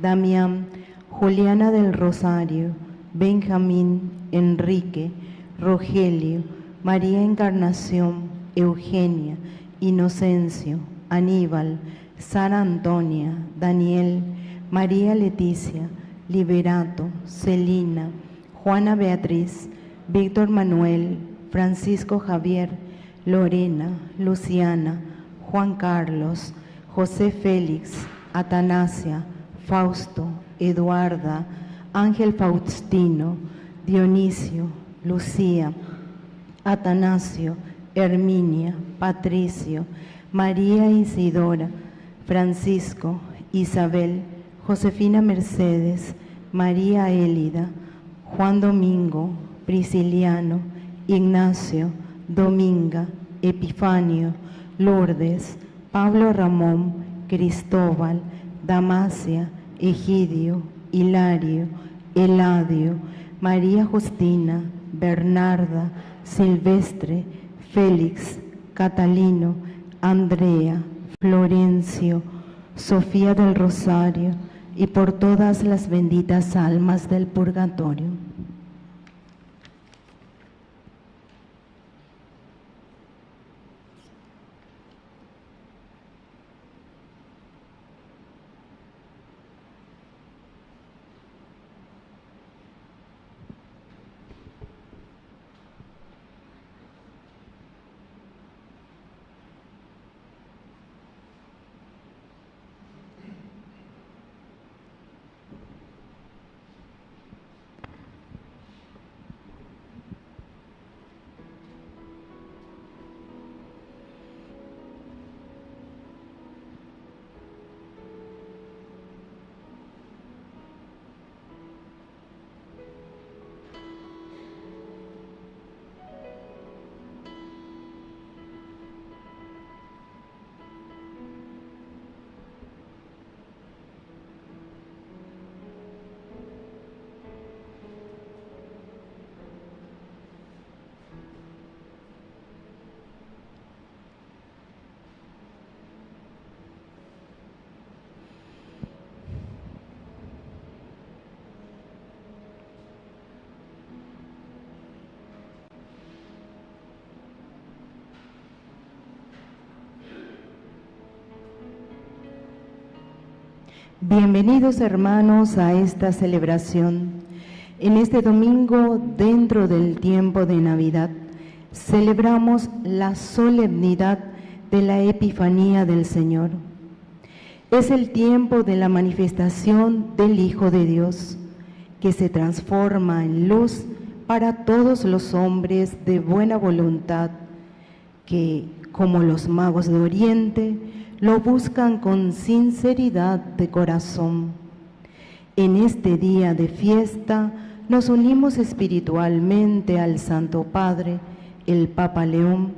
Damián, Juliana del Rosario, Benjamín, Enrique, Rogelio, María Encarnación, Eugenia, Inocencio, Aníbal, Sara Antonia, Daniel, María Leticia, Liberato, Celina, Juana Beatriz, Víctor Manuel, Francisco Javier, Lorena, Luciana, Juan Carlos, José Félix, Atanasia, Fausto, Eduarda, Ángel Faustino, Dionisio, Lucía, Atanasio, Herminia, Patricio, María Isidora, Francisco, Isabel, Josefina Mercedes, María Élida, Juan Domingo, Prisciliano, Ignacio, Dominga, Epifanio, Lourdes, Pablo Ramón, Cristóbal, Damasia, Egidio, Hilario, Eladio, María Justina, Bernarda, Silvestre, Félix, Catalino, Andrea, Florencio, Sofía del Rosario, y por todas las benditas almas del purgatorio. Bienvenidos hermanos a esta celebración. En este domingo, dentro del tiempo de Navidad, celebramos la solemnidad de la Epifanía del Señor. Es el tiempo de la manifestación del Hijo de Dios, que se transforma en luz para todos los hombres de buena voluntad, que, como los magos de Oriente, lo buscan con sinceridad de corazón. En este día de fiesta nos unimos espiritualmente al Santo Padre, el Papa León,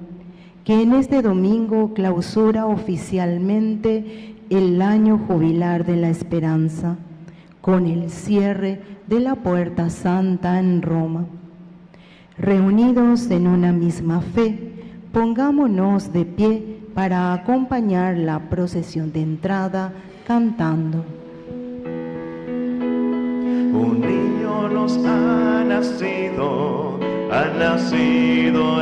que en este domingo clausura oficialmente el año jubilar de la esperanza, con el cierre de la Puerta Santa en Roma. Reunidos en una misma fe, pongámonos de pie para acompañar la procesión de entrada cantando. Un niño nos ha nacido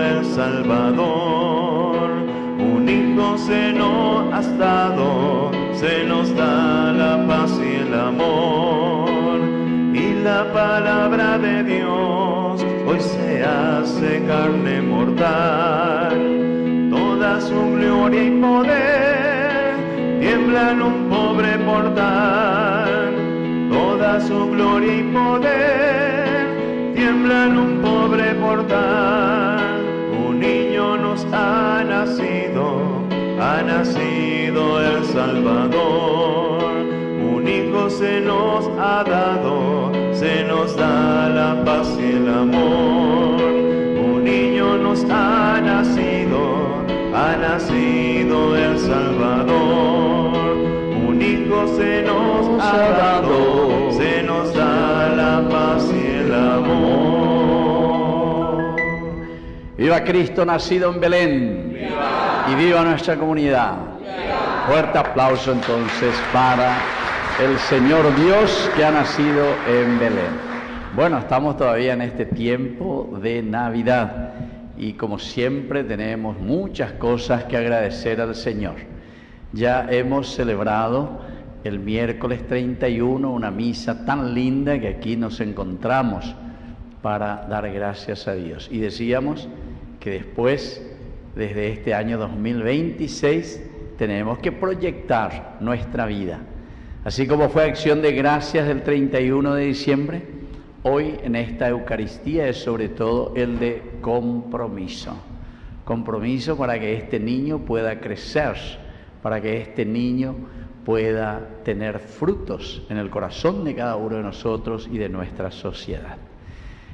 el Salvador. Un hijo se nos ha dado, se nos da la paz y el amor. Y la palabra de Dios hoy se hace carne mortal. Toda su gloria y poder tiembla en un pobre portal. Toda su gloria y poder tiembla en un pobre portal. Un niño nos ha nacido el Salvador. Un hijo se nos ha dado, se nos da la paz y el amor. Un niño nos ha nacido el Salvador. Un hijo se nos ha dado, se nos da la paz y el amor. ¡Viva Cristo nacido en Belén! ¡Viva! Y viva nuestra comunidad. ¡Viva! Fuerte aplauso entonces para el Señor Dios que ha nacido en Belén. Bueno, estamos todavía en este tiempo de Navidad y como siempre tenemos muchas cosas que agradecer al Señor. Ya hemos celebrado el miércoles 31 una misa tan linda que aquí nos encontramos para dar gracias a Dios. Y decíamos que después, desde este año 2026, tenemos que proyectar nuestra vida. Así como fue acción de gracias del 31 de diciembre, hoy en esta Eucaristía es sobre todo el de compromiso. Compromiso para que este niño pueda crecer, para que este niño pueda tener frutos en el corazón de cada uno de nosotros y de nuestra sociedad.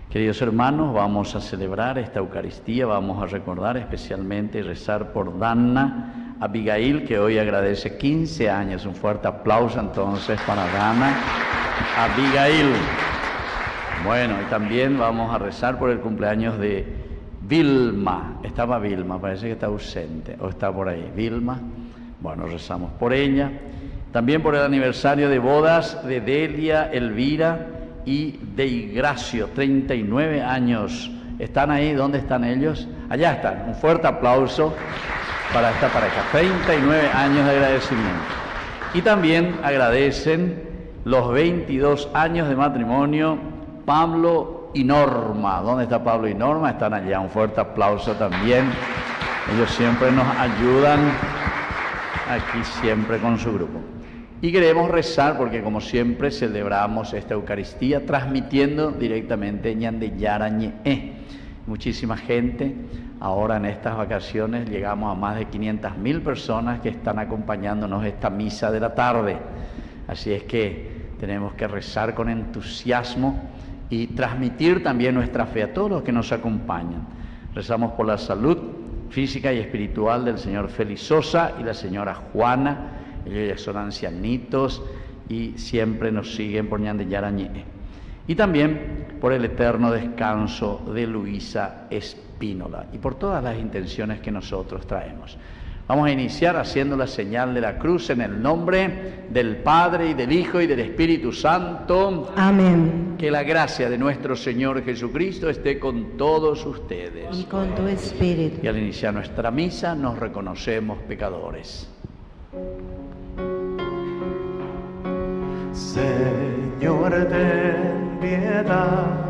Queridos hermanos, vamos a celebrar esta Eucaristía, vamos a recordar especialmente y rezar por Dana Abigail, que hoy agradece 15 años. Un fuerte aplauso entonces para Dana Abigail. Bueno, y también vamos a rezar por el cumpleaños de Vilma. Estaba Vilma, parece que está ausente, o está por ahí. Vilma, bueno, rezamos por ella. También por el aniversario de bodas de Delia, Elvira y de Igracio, 39 años. ¿Están ahí? ¿Dónde están ellos? Allá están. Un fuerte aplauso para esta pareja. 39 años de agradecimiento. Y también agradecen los 22 años de matrimonio Pablo y Norma. ¿Dónde está Pablo y Norma? Están allá. Un fuerte aplauso también. Ellos siempre nos ayudan aquí siempre con su grupo. Y queremos rezar porque como siempre celebramos esta Eucaristía transmitiendo directamente Ñande Yarañe. Muchísima gente, ahora en estas vacaciones llegamos a más de 500.000 personas que están acompañándonos esta misa de la tarde. Así es que tenemos que rezar con entusiasmo y transmitir también nuestra fe a todos los que nos acompañan. Rezamos por la salud física y espiritual del señor Félix Sosa y la señora Juana. Ellos ya son ancianitos y siempre nos siguen por Ñande Yarañe. Y también por el eterno descanso de Luisa Espínola y por todas las intenciones que nosotros traemos. Vamos a iniciar haciendo la señal de la cruz en el nombre del Padre y del Hijo y del Espíritu Santo. Amén. Que la gracia de nuestro Señor Jesucristo esté con todos ustedes. Y con tu espíritu. Y al iniciar nuestra misa nos reconocemos pecadores. Señor, ten piedad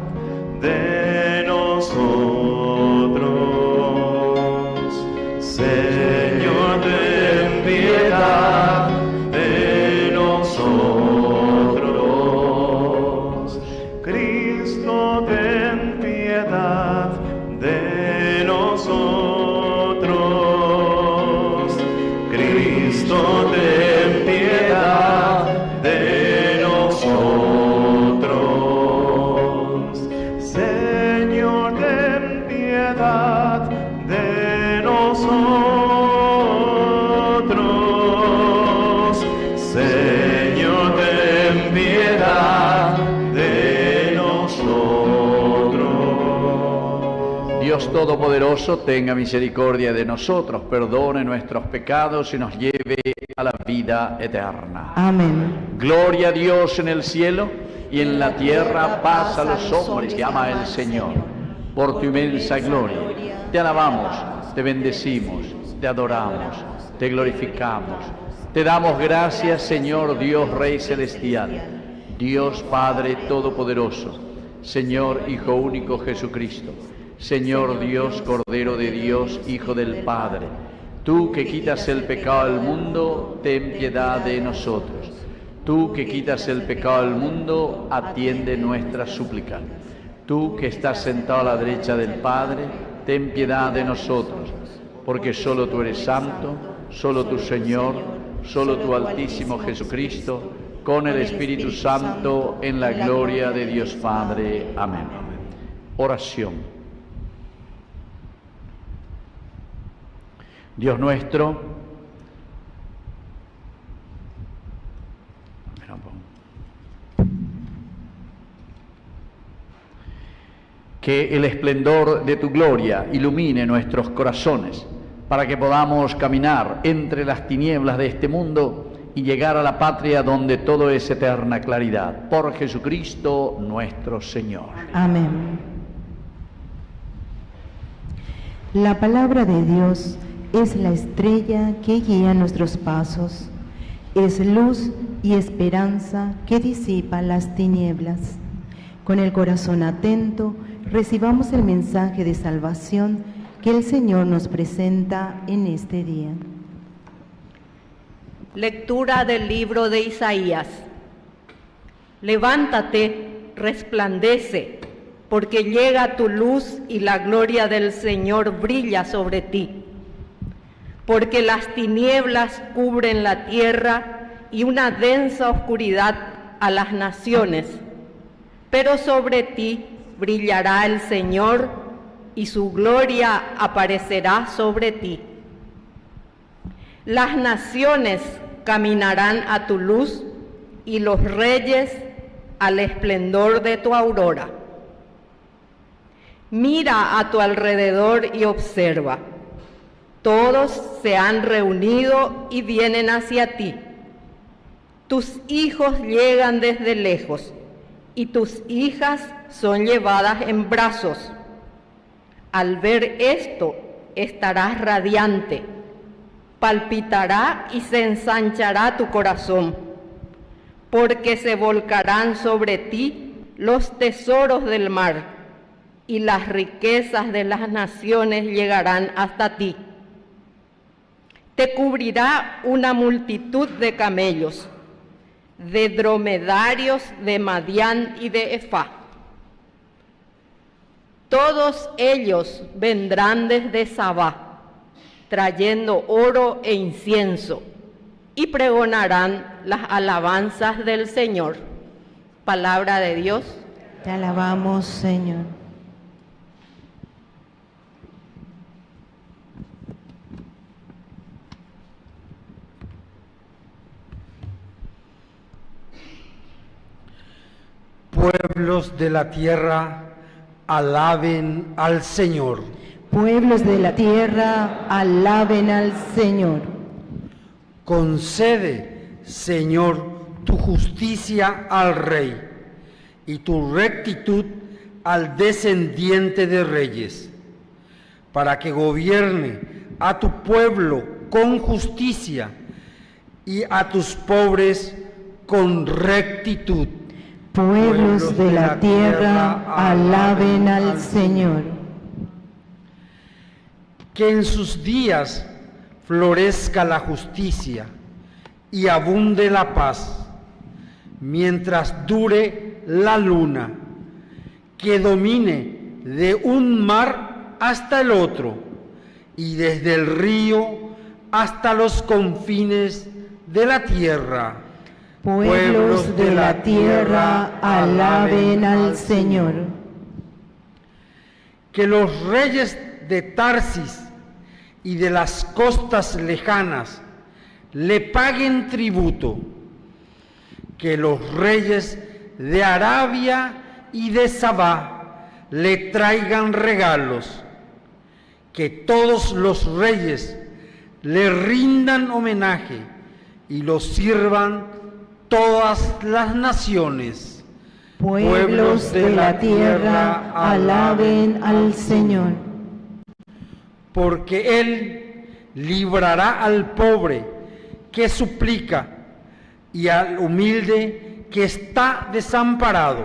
de nosotros. Señor, ten piedad de nosotros. Cristo, ten piedad de nosotros. Cristo, ten piedad de nosotros. Señor, ten piedad de nosotros. Señor, ten piedad de nosotros. Dios Todopoderoso, tenga misericordia de nosotros, perdone nuestros pecados y nos lleve a la vida eterna. Amén. Gloria a Dios en el cielo y en la tierra paz a los hombres que ama el Señor. Por tu inmensa gloria, te alabamos, te bendecimos, te adoramos, te glorificamos. Te damos gracias, Señor Dios Rey Celestial, Dios Padre Todopoderoso, Señor Hijo Único Jesucristo, Señor Dios Cordero de Dios, Hijo del Padre. Tú que quitas el pecado del mundo, ten piedad de nosotros. Tú que quitas el pecado del mundo, atiende nuestra súplica. Tú que estás sentado a la derecha del Padre, ten piedad de nosotros, porque solo tú eres santo, solo tu Señor, solo tu Altísimo Jesucristo, con el Espíritu Santo, en la gloria de Dios Padre. Amén. Oración. Dios nuestro, que el esplendor de tu gloria ilumine nuestros corazones, para que podamos caminar entre las tinieblas de este mundo y llegar a la patria donde todo es eterna claridad. Por Jesucristo nuestro Señor. Amén. La palabra de Dios es la estrella que guía nuestros pasos, es luz y esperanza que disipa las tinieblas. Con el corazón atento, recibamos el mensaje de salvación que el Señor nos presenta en este día. Lectura del libro de Isaías. Levántate, resplandece, porque llega tu luz y la gloria del Señor brilla sobre ti. Porque las tinieblas cubren la tierra y una densa oscuridad a las naciones, pero sobre ti brillará el Señor y su gloria aparecerá sobre ti. Las naciones caminarán a tu luz y los reyes al esplendor de tu aurora. Mira a tu alrededor y observa. Todos se han reunido y vienen hacia ti. Tus hijos llegan desde lejos y tus hijas son llevadas en brazos. Al ver esto, estarás radiante. Palpitará y se ensanchará tu corazón, porque se volcarán sobre ti los tesoros del mar, y las riquezas de las naciones llegarán hasta ti. Te cubrirá una multitud de camellos, de dromedarios de Madián y de Efá. Todos ellos vendrán desde Sabá, trayendo oro e incienso, y pregonarán las alabanzas del Señor. Palabra de Dios. Te alabamos, Señor. Pueblos de la tierra, alaben al Señor. Pueblos de la tierra, alaben al Señor. Concede, Señor, tu justicia al Rey y tu rectitud al descendiente de reyes, para que gobierne a tu pueblo con justicia y a tus pobres con rectitud. Pueblos de la tierra, alaben al Señor. Que en sus días florezca la justicia y abunde la paz, mientras dure la luna, que domine de un mar hasta el otro y desde el río hasta los confines de la tierra. Pueblos de la tierra, alaben al Señor. Que los reyes de Tarsis y de las costas lejanas le paguen tributo, que los reyes de Arabia y de Sabá le traigan regalos, que todos los reyes le rindan homenaje y lo sirvan todas las naciones. Pueblos de la tierra, alaben al Señor. Porque Él librará al pobre que suplica y al humilde que está desamparado.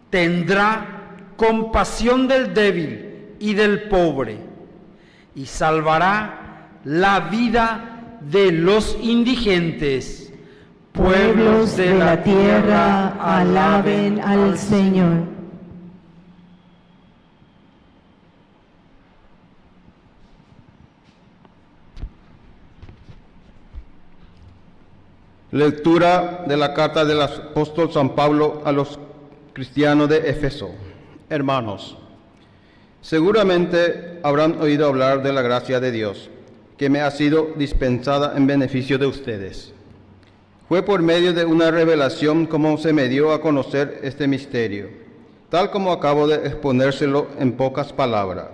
Tendrá compasión del débil y del pobre y salvará la vida de los indigentes. Pueblos de la tierra, alaben al Señor. Lectura de la carta del apóstol San Pablo a los cristianos de Éfeso. Hermanos, seguramente habrán oído hablar de la gracia de Dios, que me ha sido dispensada en beneficio de ustedes. Fue por medio de una revelación como se me dio a conocer este misterio, tal como acabo de exponérselo en pocas palabras.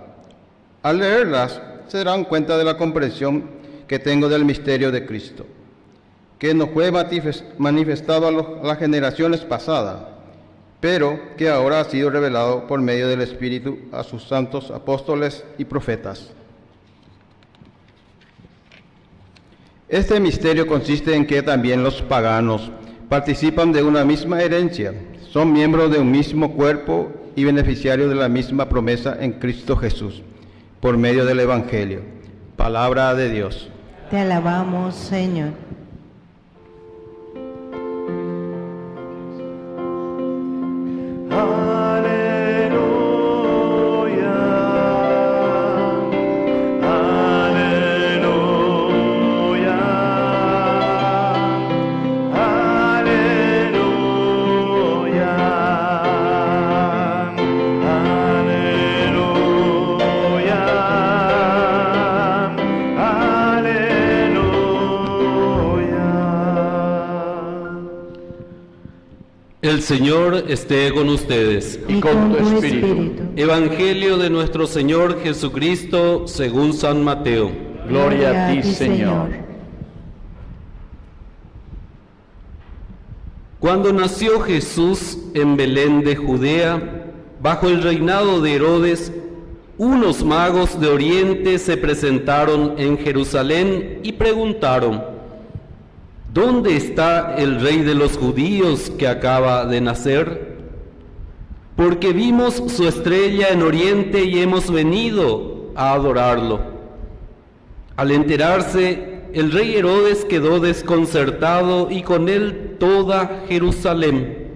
Al leerlas, se darán cuenta de la comprensión que tengo del misterio de Cristo. que no fue manifestado a las generaciones pasadas, pero que ahora ha sido revelado por medio del Espíritu a sus santos apóstoles y profetas. Este misterio consiste en que también los paganos participan de una misma herencia, son miembros de un mismo cuerpo y beneficiarios de la misma promesa en Cristo Jesús, por medio del Evangelio. Palabra de Dios. Te alabamos, Señor. El Señor esté con ustedes. Y con tu espíritu. Evangelio de nuestro Señor Jesucristo según San Mateo. Gloria a ti, Señor. Cuando nació Jesús en Belén de Judea, bajo el reinado de Herodes, unos magos de Oriente se presentaron en Jerusalén y preguntaron: ¿dónde está el rey de los judíos que acaba de nacer? Porque vimos su estrella en Oriente y hemos venido a adorarlo. Al enterarse, el rey Herodes quedó desconcertado y con él toda Jerusalén.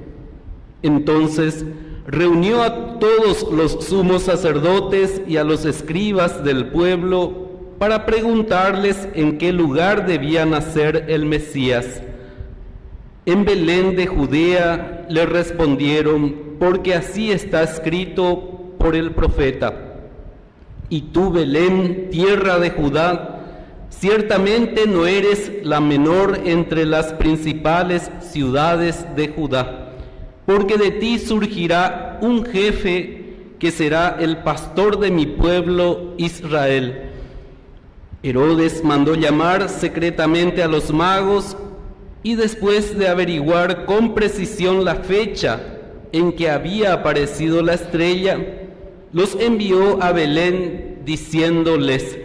Entonces reunió a todos los sumos sacerdotes y a los escribas del pueblo para preguntarles en qué lugar debía nacer el Mesías. En Belén de Judea le respondieron, porque así está escrito por el profeta: y tú, Belén, tierra de Judá, ciertamente no eres la menor entre las principales ciudades de Judá, porque de ti surgirá un jefe que será el pastor de mi pueblo Israel. Herodes mandó llamar secretamente a los magos y después de averiguar con precisión la fecha en que había aparecido la estrella, los envió a Belén diciéndoles: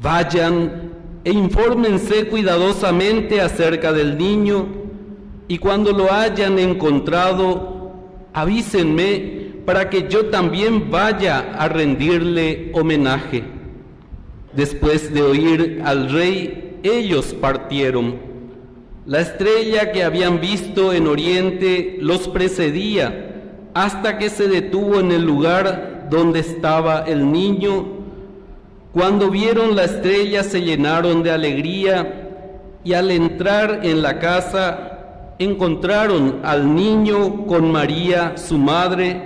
vayan e infórmense cuidadosamente acerca del niño, y cuando lo hayan encontrado, avísenme para que yo también vaya a rendirle homenaje. Después de oír al rey, ellos partieron. La estrella que habían visto en Oriente los precedía hasta que se detuvo en el lugar donde estaba el niño. Cuando vieron la estrella se llenaron de alegría y al entrar en la casa encontraron al niño con María, su madre,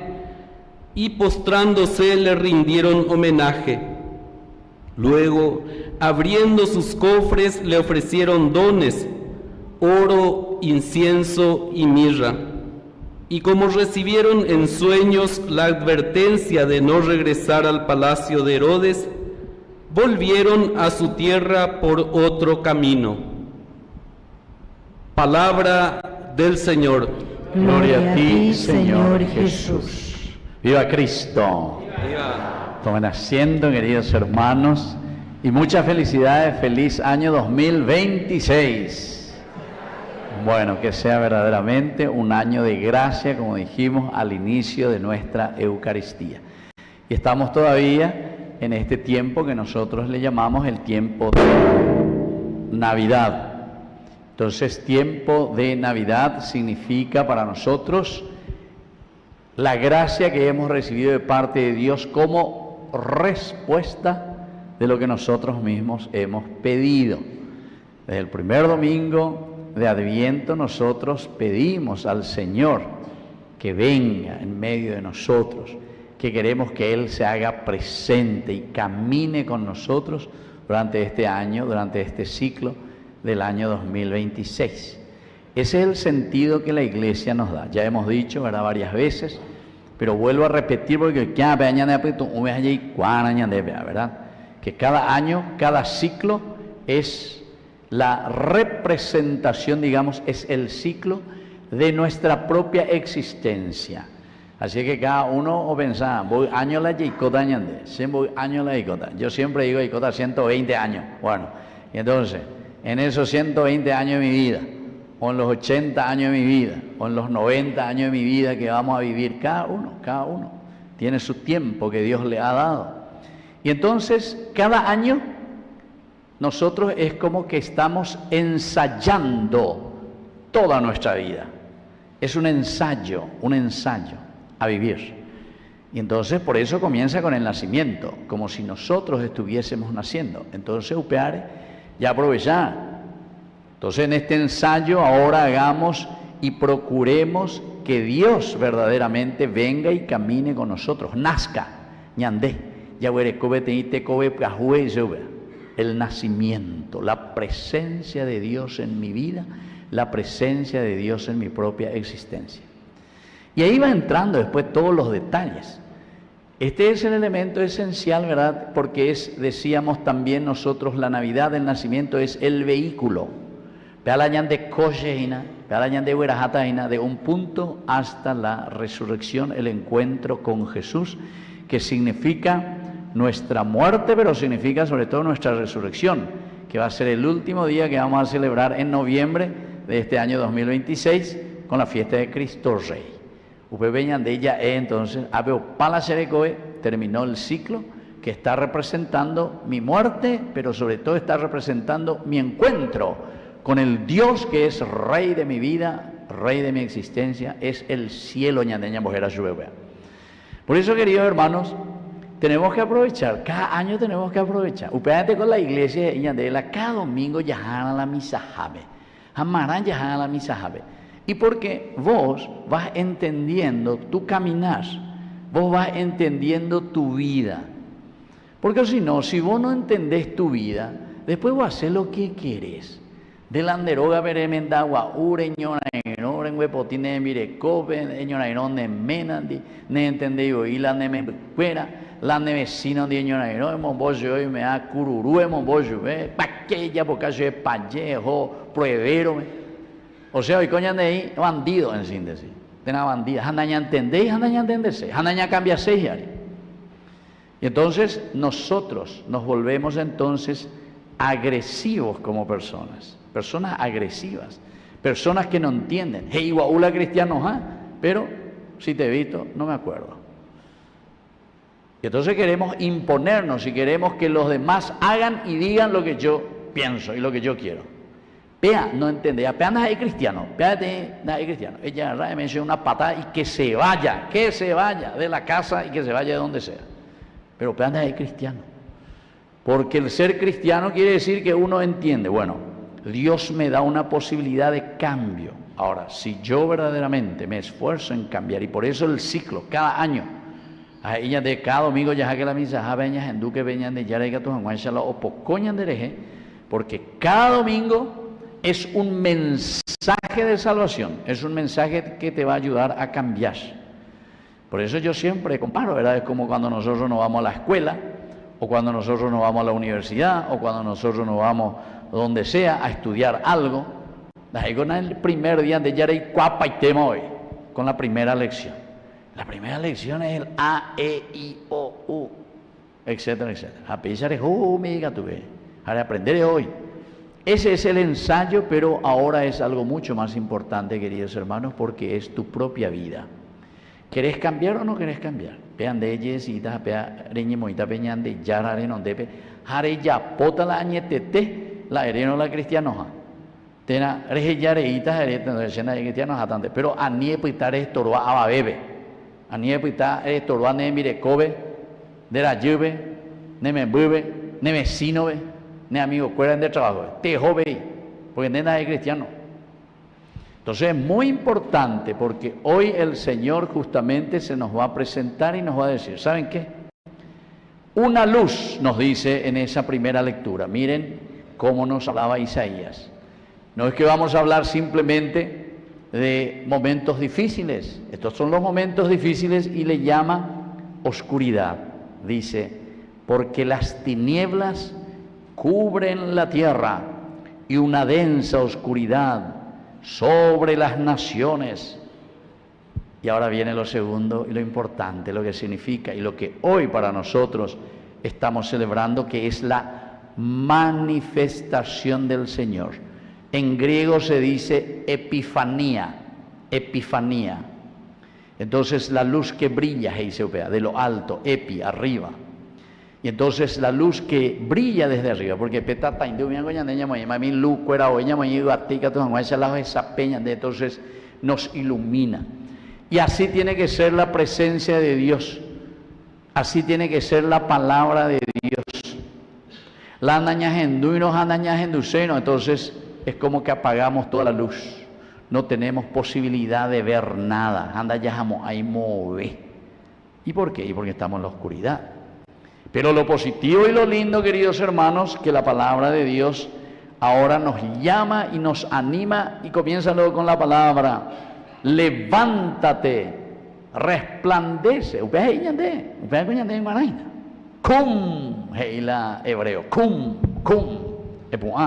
y postrándose le rindieron homenaje. Luego, abriendo sus cofres, le ofrecieron dones: oro, incienso y mirra. Y como recibieron en sueños la advertencia de no regresar al palacio de Herodes, volvieron a su tierra por otro camino. Palabra del Señor. Gloria a ti, Señor Jesús. ¡Viva Cristo! ¡Viva! Tomen asiento, queridos hermanos, y muchas felicidades. Feliz año 2026. Bueno, que sea verdaderamente un año de gracia, como dijimos al inicio de nuestra Eucaristía. Y estamos todavía en este tiempo que nosotros le llamamos el tiempo de Navidad. Entonces, tiempo de Navidad significa para nosotros la gracia que hemos recibido de parte de Dios como respuesta de lo que nosotros mismos hemos pedido. Desde el primer domingo de Adviento nosotros pedimos al Señor que venga en medio de nosotros, que queremos que Él se haga presente y camine con nosotros durante este año, durante este ciclo del año 2026. Ese es el sentido que la Iglesia nos da. Ya hemos dicho, ¿verdad?, varias veces, pero vuelvo a repetir porque ¿verdad?, que cada año, cada ciclo es La representación, digamos, es el ciclo de nuestra propia existencia. Así que cada uno piensa, voy año la yicota ñande, siempre voy año la yicota. Yo siempre digo yicota 120 años. Bueno, y entonces, en esos 120 años de mi vida, o en los 80 años de mi vida, o en los 90 años de mi vida que vamos a vivir, cada uno tiene su tiempo que Dios le ha dado. Y entonces, cada año, nosotros es como que estamos ensayando toda nuestra vida. Es un ensayo a vivir. Y entonces por eso comienza con el nacimiento, como si nosotros estuviésemos naciendo. Entonces, upeare, ya aprovechar. Entonces en este ensayo ahora hagamos y procuremos que Dios verdaderamente venga y camine con nosotros, nazca, ñandé, ya el nacimiento, la presencia de Dios en mi vida, la presencia de Dios en mi propia existencia. Y ahí va entrando después todos los detalles. Este es el elemento esencial, ¿verdad? Porque es, decíamos también nosotros, la Navidad del nacimiento es el vehículo. De un punto hasta la resurrección, el encuentro con Jesús, que significa nuestra muerte, pero significa sobre todo nuestra resurrección, que va a ser el último día que vamos a celebrar en noviembre de este año 2026 con la fiesta de Cristo Rey. Entonces, terminó el ciclo que está representando mi muerte, pero sobre todo está representando mi encuentro con el Dios que es Rey de mi vida, Rey de mi existencia, es el cielo. Por eso, queridos hermanos, tenemos que aprovechar, cada año tenemos que aprovechar. Upeante con la iglesia cada domingo ya a la misa jabe, amarán ya a la misa jabe. Y porque vos vas entendiendo tu caminar, vos vas entendiendo tu vida. Porque si no, si vos no entendés tu vida, después vos haces lo que querés. Delanderoga veremendagua, ureñona, en huepotine, mire, cope, ñona, ne menandi, ne entendido, y la ne me fuera, la ne vecino de ñona, no, hemos bollo, y me ha cururú, hemos bollo, paquella, porque yo es pallejo, pruebero, o sea, hoy coñan de ahí, bandido en síntesis. Tenga bandida. Handaña entendéis, handaña entenderse. Handaña cambia seis. Y entonces nosotros nos volvemos entonces agresivos como personas. Personas agresivas. Personas que no entienden. Hey, guaula cristianos, pero si te he visto, no me acuerdo. Y entonces queremos imponernos y queremos que los demás hagan y digan lo que yo pienso y lo que yo quiero. Pea, no entiende, ya pea nada de cristiano, pea de nada de cristiano. Ella me echa una patada y que se vaya de la casa y que se vaya de donde sea. Pero pea nada de cristiano. Porque el ser cristiano quiere decir que uno entiende, bueno, Dios me da una posibilidad de cambio. Ahora, si yo verdaderamente me esfuerzo en cambiar, y por eso el ciclo, cada año, a ella de cada domingo ya que la misa, ja veñas en duque veñan de yarega tu janguanchala o pocoñan de hereje, porque cada domingo es un mensaje de salvación, es un mensaje que te va a ayudar a cambiar. Por eso yo siempre comparo, ¿verdad? Es como cuando nosotros nos vamos a la escuela, o cuando nosotros nos vamos a la universidad, o cuando nosotros nos vamos donde sea a estudiar algo. Ahí con el primer día de Yarey Cuapa y tema hoy, con la primera lección. La primera lección es el A, E, I, O, U, etcétera, etcétera. A pensar es, me diga tú, a aprender hoy. Ese es el ensayo, pero ahora es algo mucho más importante, queridos hermanos, porque es tu propia vida. ¿Querés cambiar o no querés cambiar? Vean de ellos y da pea reñemoita peñan de yarare non depe hare ya pota la añetete la ereno la cristianoja. Tena reje yareita ereta no escena de cristianoja tante, pero anie pitare estorba ababebe. Anie pita estorba ne mirecobe de la lluvia, ne me bube, ne vecino ve. Ni amigos, cueran de trabajo, te jove, porque no es nada de cristiano. Entonces es muy importante porque hoy el Señor justamente se nos va a presentar y nos va a decir, ¿saben qué? Una luz nos dice en esa primera lectura. Miren cómo nos hablaba Isaías. No es que vamos a hablar simplemente de momentos difíciles. Estos son los momentos difíciles y le llama oscuridad. Dice, porque las tinieblas cubren la tierra y una densa oscuridad sobre las naciones. Y ahora viene lo segundo y lo importante, lo que significa y lo que hoy para nosotros estamos celebrando, que es la manifestación del Señor. En griego se dice epifanía, epifanía. Entonces la luz que brilla, de lo alto, epi, arriba. Y entonces la luz que brilla desde arriba, porque entonces nos ilumina. Y así tiene que ser la presencia de Dios, así tiene que ser la palabra de Dios. La andañajendu y nos andañajenduceno, entonces es como que apagamos toda la luz. No tenemos posibilidad de ver nada. Anda ya ahí move. ¿Y por qué? Y porque estamos en la oscuridad. Pero lo positivo y lo lindo, queridos hermanos, que la palabra de Dios ahora nos llama y nos anima, y comienza luego con la palabra: levántate, resplandece. Cum, heila hebreo, cum,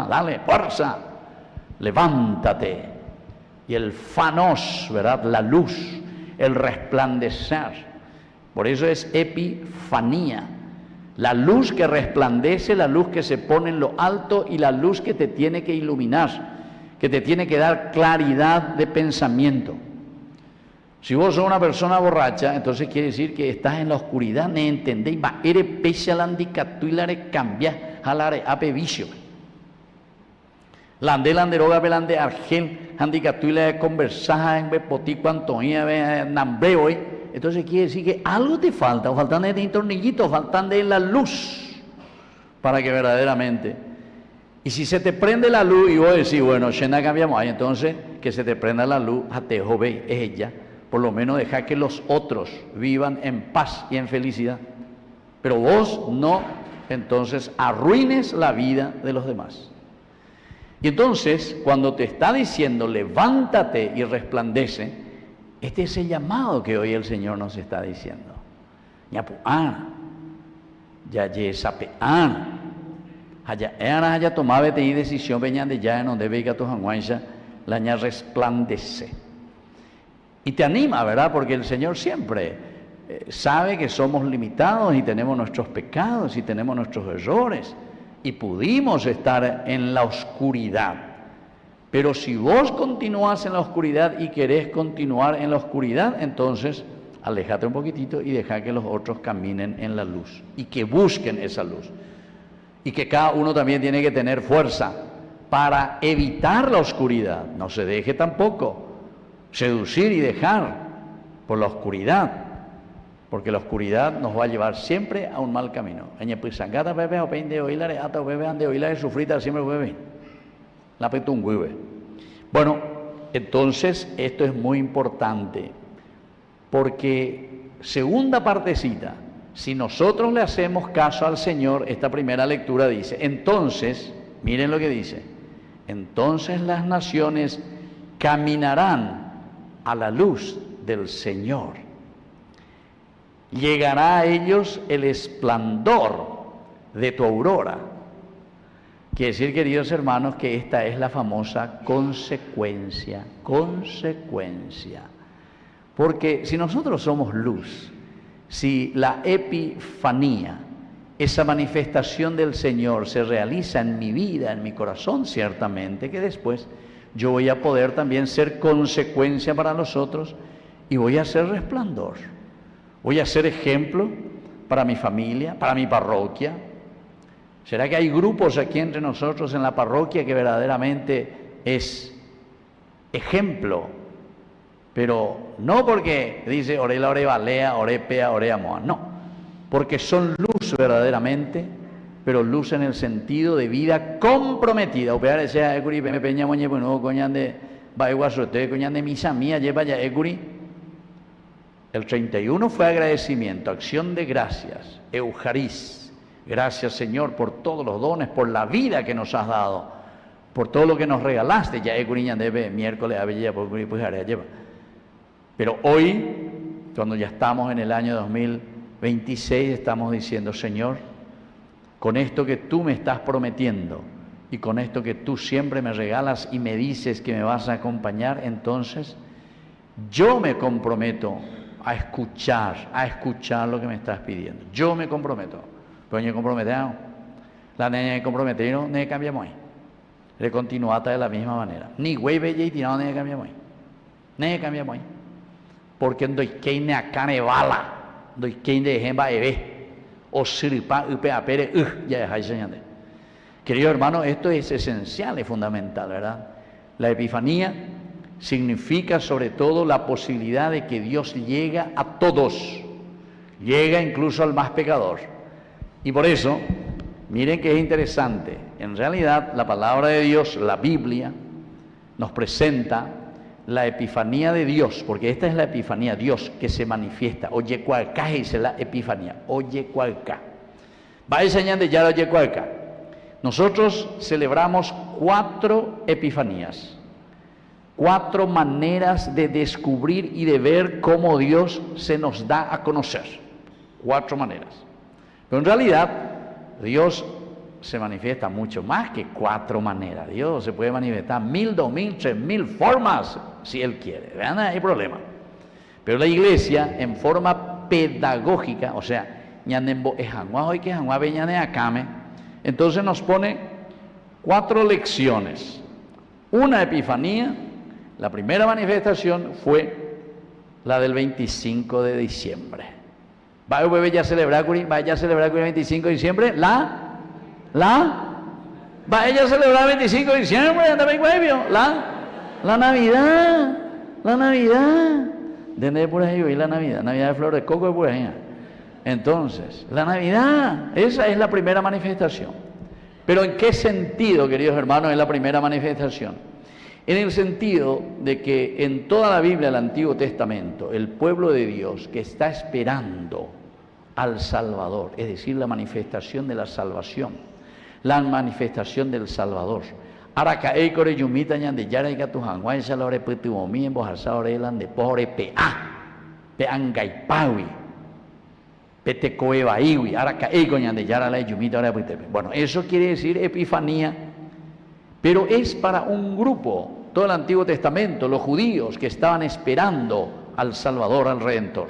dale, fuerza, levántate. Y el fanos, ¿verdad? La luz, el resplandecer. Por eso es epifanía. La luz que resplandece, la luz que se pone en lo alto y la luz que te tiene que iluminar, que te tiene que dar claridad de pensamiento. Si vos sos una persona borracha, entonces quiere decir que estás en la oscuridad, ¿no entendéis? Va, eres pese al handicatuilare cambia, jalare ape vicio. Lande landeroga belande argel, handicatuilare conversaja en bepoti cuantoía nambre hoy. Entonces quiere decir que algo te falta, o faltan de tornillitos, faltan de la luz, para que verdaderamente. Y si se te prende la luz y vos decís, bueno, Shena cambiamos, ahí entonces que se te prenda la luz, te jove, es ella, por lo menos deja que los otros vivan en paz y en felicidad. Pero vos no, entonces arruines la vida de los demás. Y entonces, cuando te está diciendo, levántate y resplandece, este es el llamado que hoy el Señor nos está diciendo. Haya tomado decisión, veñan de ya en donde veiga tu janguancha, la ña resplandece. Y te anima, ¿verdad? Porque el Señor siempre sabe que somos limitados y tenemos nuestros pecados y tenemos nuestros errores y pudimos estar en la oscuridad. Pero si vos continúas en la oscuridad y querés continuar en la oscuridad, entonces aléjate un poquitito y deja que los otros caminen en la luz y que busquen esa luz. Y que cada uno también tiene que tener fuerza para evitar la oscuridad. No se deje tampoco seducir y dejar por la oscuridad, porque la oscuridad nos va a llevar siempre a un mal camino. Bueno, entonces esto es muy importante, porque segunda partecita, si nosotros le hacemos caso al Señor, esta primera lectura dice, entonces, miren lo que dice, entonces las naciones caminarán a la luz del Señor. Llegará a ellos el esplendor de tu aurora. Quiere decir, queridos hermanos, que esta es la famosa consecuencia. Porque si nosotros somos luz, si la epifanía, esa manifestación del Señor se realiza en mi vida, en mi corazón, ciertamente que después yo voy a poder también ser consecuencia para los otros y voy a ser resplandor. Voy a ser ejemplo para mi familia, para mi parroquia. ¿Será que hay grupos aquí entre nosotros en la parroquia que verdaderamente es ejemplo? Pero no porque dice ore la ore balea, ore pea, ore amoa, no. Porque son luz verdaderamente, pero luz en el sentido de vida comprometida. Opear ese ecuri me peña moñe bueno coñan de baiguasote coñan de misa mía lleva ya ecuri. El 31 fue agradecimiento, acción de gracias, Eujarís. Gracias, Señor, por todos los dones, por la vida que nos has dado, por todo lo que nos regalaste. Ya ecuri debe miércoles a bella por pues lleva. Pero hoy, cuando ya estamos en el año 2026, estamos diciendo, Señor, con esto que tú me estás prometiendo, y con esto que tú siempre me regalas y me dices que me vas a acompañar, entonces yo me comprometo a escuchar lo que me estás pidiendo. Yo me comprometo. Pero yo comprometeo. La niña comprometieron, no cambiamos ahí. Le continuata de la misma manera. Ni güey bella y tirado, no cambiamos ahí. No cambiamos ahí. Porque no hay que ne acá ne bala, no hay que ne ejemplo ebe, o siripa, upe apere, ya dejáis señalando. Querido hermano, esto es esencial, es fundamental, ¿verdad? La Epifanía significa sobre todo la posibilidad de que Dios llega a todos, llega incluso al más pecador. Y por eso, miren que es interesante, en realidad la palabra de Dios, la Biblia, nos presenta la Epifanía de Dios, porque esta es la Epifanía, Dios que se manifiesta. Oye cualca, dice la Epifanía, oye cualca. Va a enseñar de ya oye cualca. Nosotros celebramos 4 Epifanías, 4 maneras de descubrir y de ver cómo Dios se nos da a conocer. 4 maneras. Pero en realidad, Dios se manifiesta mucho más que 4 maneras. Dios se puede manifestar 1000, 2000, 3000 formas, si Él quiere. Vean, no hay problema. Pero la Iglesia, en forma pedagógica, o sea, entonces nos pone 4 lecciones. Una Epifanía, la primera manifestación fue la del 25 de diciembre. ¿Vaya a celebrar el 25 de diciembre? Va ella a celebrar el 25 de diciembre, la Navidad. ¿Dónde es por ahí la Navidad? Navidad de flor de coco es por ahí. Entonces, la Navidad, esa es la primera manifestación. Pero ¿en qué sentido, queridos hermanos, es la primera manifestación? En el sentido de que en toda la Biblia del Antiguo Testamento, el pueblo de Dios que está esperando al Salvador, es decir, la manifestación de la salvación, la manifestación del Salvador. Araca core yumita ñande yara ika tu hangwai salore putuomi en bojasore lande pore pe angaipawi pete coebaiwi araca eko ñande yara la yumita ora putepe. Bueno, eso quiere decir Epifanía, pero es para un grupo, todo el Antiguo Testamento, los judíos que estaban esperando al Salvador, al Redentor.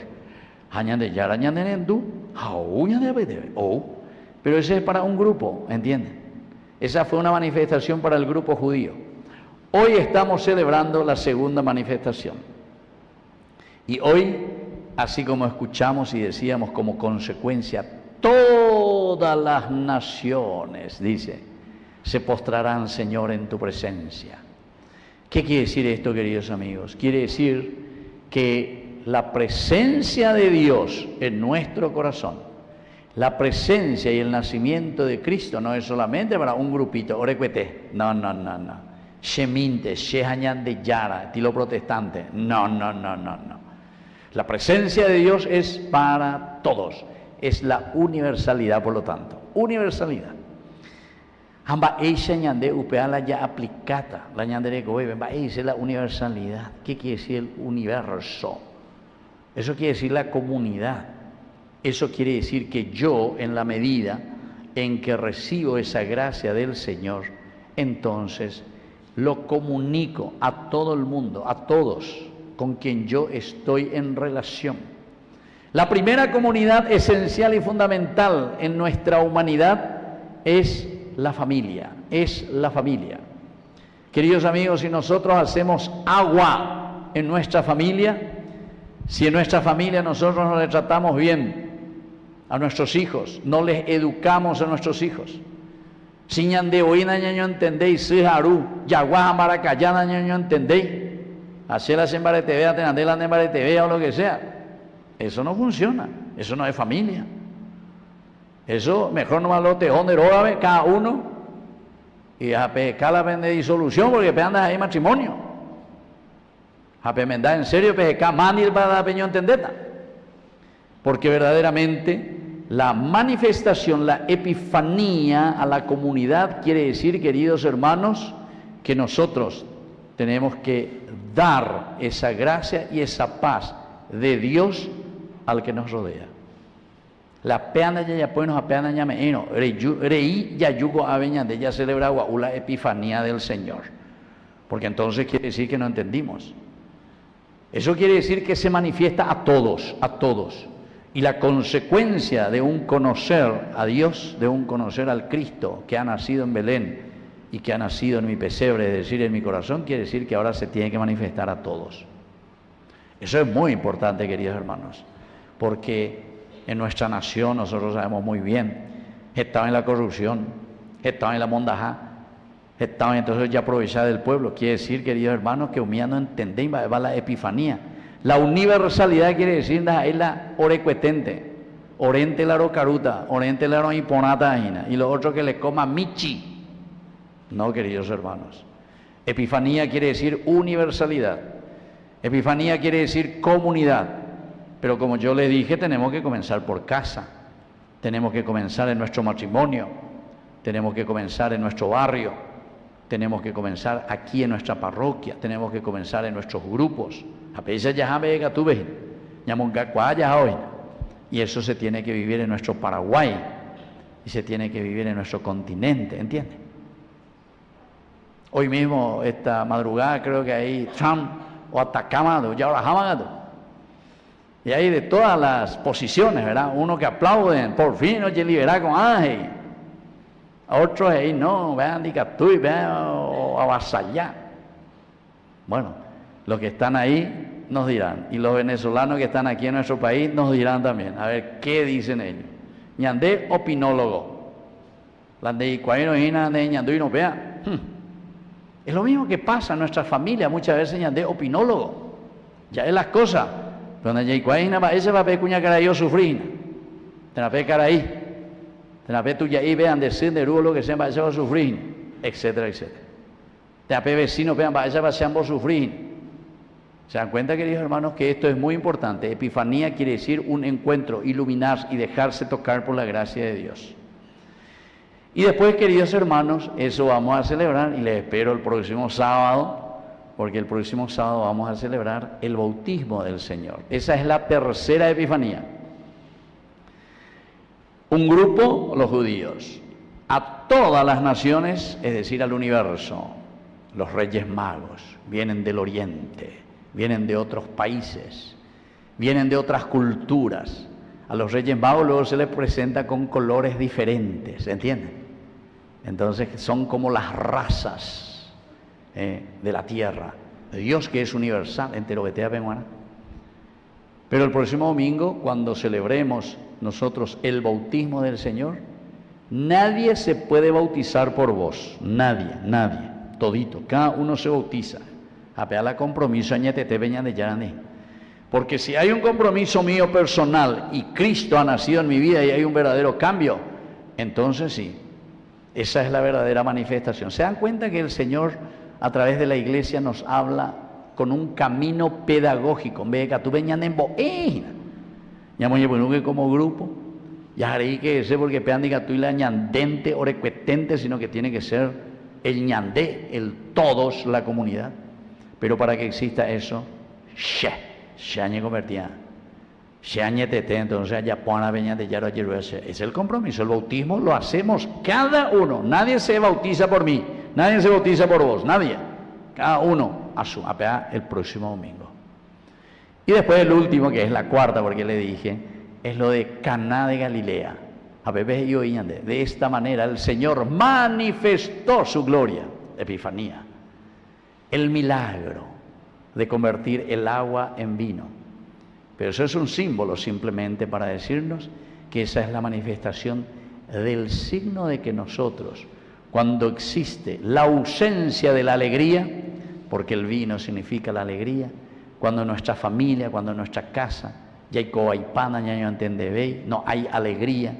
Pero ese es para un grupo, ¿entienden? Esa fue una manifestación para el grupo judío. Hoy estamos celebrando la segunda manifestación. Y hoy, así como escuchamos y decíamos como consecuencia, todas las naciones, dice, se postrarán, Señor, en tu presencia. ¿Qué quiere decir esto, queridos amigos? Quiere decir que la presencia de Dios en nuestro corazón, la presencia y el nacimiento de Cristo no es solamente para un grupito, orecuete, no. Sheminte, shehañan de yara, estilo protestante, no. La presencia de Dios es para todos, es la universalidad, por lo tanto, universalidad. Hamba ella ñande upeala ya aplicata, la ñandere gobe, es la universalidad. ¿Qué quiere decir el universo? Eso quiere decir la comunidad. Eso quiere decir que yo, en la medida en que recibo esa gracia del Señor, entonces lo comunico a todo el mundo, a todos con quien yo estoy en relación. La primera comunidad esencial y fundamental en nuestra humanidad es la familia, Queridos amigos, si nosotros hacemos agua en nuestra familia, si en nuestra familia nosotros no le tratamos bien a nuestros hijos, no les educamos a nuestros hijos, si ñande oína ñaño entendéis, si haru, yaguaja maracayana ñaño entendéis, hacerlas en baretevea, tenandelas en baretevea o lo que sea, eso no funciona, eso no es familia. Eso mejor no lo te honderógame cada uno y a pescar la de disolución porque andas ahí matrimonio. A pemendar en serio pescar manil para la peñón tendeta. Porque verdaderamente la manifestación, la epifanía a la comunidad quiere decir, queridos hermanos, que nosotros tenemos que dar esa gracia y esa paz de Dios al que nos rodea. La peana ya pues nos apeana ya meino, reí ya yugo aveña de ya celebra la epifanía del Señor. Porque entonces quiere decir que no entendimos. Eso quiere decir que se manifiesta a todos, a todos. Y la consecuencia de un conocer a Dios, de un conocer al Cristo que ha nacido en Belén y que ha nacido en mi pesebre, es decir, en mi corazón, quiere decir que ahora se tiene que manifestar a todos. Eso es muy importante, queridos hermanos, porque en nuestra nación nosotros sabemos muy bien, estaba en la corrupción, estaba en la mondajá, estaba entonces ya aprovechada del pueblo. Quiere decir, queridos hermanos, que humillando entendéis va la epifanía. La universalidad quiere decir es la orecuetente, orente la rocaruta, orente la roiponata y lo otro que le coma michi. No, queridos hermanos. Epifanía quiere decir universalidad. Epifanía quiere decir comunidad. Pero como yo le dije, tenemos que comenzar por casa. Tenemos que comenzar en nuestro matrimonio. Tenemos que comenzar en nuestro barrio. Tenemos que comenzar aquí en nuestra parroquia. Tenemos que comenzar en nuestros grupos. Y eso se tiene que vivir en nuestro Paraguay. Y se tiene que vivir en nuestro continente, ¿entiende? Hoy mismo, esta madrugada, creo que hay Trump o Atacama, ya ahora y hay de todas las posiciones, ¿verdad? Uno que aplauden, por fin oye liberar con ángel. A otros ahí no, vean, dicatúy, vean, o avasallar. Bueno, los que están ahí nos dirán, y los venezolanos que están aquí en nuestro país nos dirán también, a ver qué dicen ellos. Ñandé opinólogo. La de Icuaino y de Ñandú y no vea. Es lo mismo que pasa en nuestra familia, muchas veces Ñandé opinólogo. Ya es las cosas. Donde ya Icuaina ese papel cuña cara yo sufrir. Tenapé cara ahí. Tenapé tú ya ahí vean decir de lo que se va a sufrir, etcétera, etcétera. Tenapé vecinos vean va a sufrir. ¿Se dan cuenta, queridos hermanos, que esto es muy importante? Epifanía quiere decir un encuentro, iluminar y dejarse tocar por la gracia de Dios. Y después, queridos hermanos, eso vamos a celebrar y les espero el próximo sábado, porque el próximo sábado vamos a celebrar el bautismo del Señor. Esa es la tercera epifanía. Un grupo, los judíos, a todas las naciones, es decir, al universo. Los Reyes Magos vienen del Oriente, vienen de otros países, vienen de otras culturas. A los Reyes Magos luego se les presenta con colores diferentes, ¿entienden? Entonces son como las razas de la tierra, de Dios que es universal, entero que te abenguana. Pero el próximo domingo, cuando celebremos nosotros el bautismo del Señor, nadie se puede bautizar por vos, nadie, todito, cada uno se bautiza. Apea la compromiso añetete veña de yarane. Porque si hay un compromiso mío personal y Cristo ha nacido en mi vida y hay un verdadero cambio, entonces sí, esa es la verdadera manifestación. ¿Se dan cuenta que el Señor a través de la iglesia nos habla con un camino pedagógico? En vez de que tú veñan en boejina, ya muy bueno que como grupo, ya haré que ese porque pean diga tú y la ñandente o recuetente, sino que tiene que ser el ñandé, el todos, la comunidad. Pero para que exista eso, se añe convertida, se añetete, entonces ya pone veña de yaro ayer. Es el compromiso, el bautismo lo hacemos cada uno, nadie se bautiza por mí, nadie se bautiza por vos, nadie, cada uno a su apea el próximo domingo. Y después el último, que es la cuarta, porque le dije, es lo de Caná de Galilea. A bebés y oíñande. De esta manera el Señor manifestó su gloria, epifanía, el milagro de convertir el agua en vino. Pero eso es un símbolo simplemente para decirnos que esa es la manifestación del signo de que nosotros, cuando existe la ausencia de la alegría, porque el vino significa la alegría, cuando en nuestra familia, cuando en nuestra casa, ya hay coaipana, ya no entendebéis, no hay alegría,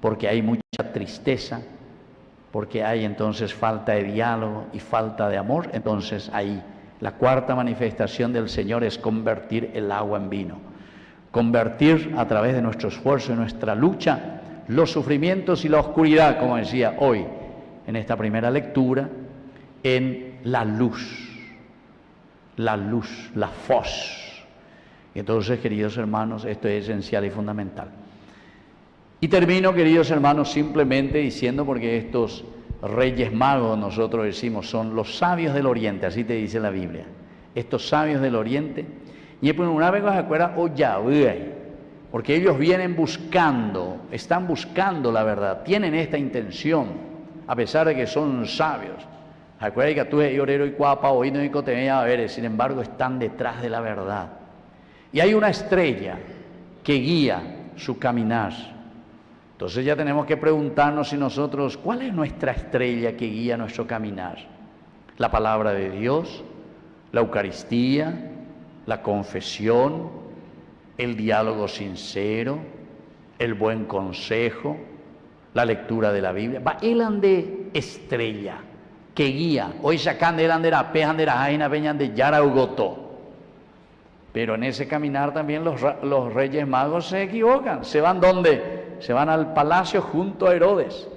porque hay mucha tristeza, porque hay entonces falta de diálogo y falta de amor, entonces ahí la cuarta manifestación del Señor es convertir el agua en vino, convertir a través de nuestro esfuerzo y nuestra lucha los sufrimientos y la oscuridad, como decía hoy en esta primera lectura, en la luz, la fos. Entonces, queridos hermanos, esto es esencial y fundamental. Y termino, queridos hermanos, simplemente diciendo, porque estos reyes magos, nosotros decimos, son los sabios del oriente, así te dice la Biblia. Estos sabios del oriente, y pues una vez se acuerda, porque ellos vienen buscando, están buscando la verdad, tienen esta intención, a pesar de que son sabios. Acuérdate que tú eres orero y cuapa, oído y cotemea, a ver, sin embargo, están detrás de la verdad. Y hay una estrella que guía su caminar. Entonces ya tenemos que preguntarnos si nosotros, ¿cuál es nuestra estrella que guía nuestro caminar? La palabra de Dios, la Eucaristía, la confesión, el diálogo sincero, el buen consejo, la lectura de la Biblia. Va el de estrella que guía. Hoy sacan de la pejan de la jaina peñan de Yaraugoto. Pero en ese caminar también los reyes magos se equivocan. ¿Se van dónde? Se van al palacio junto a Herodes.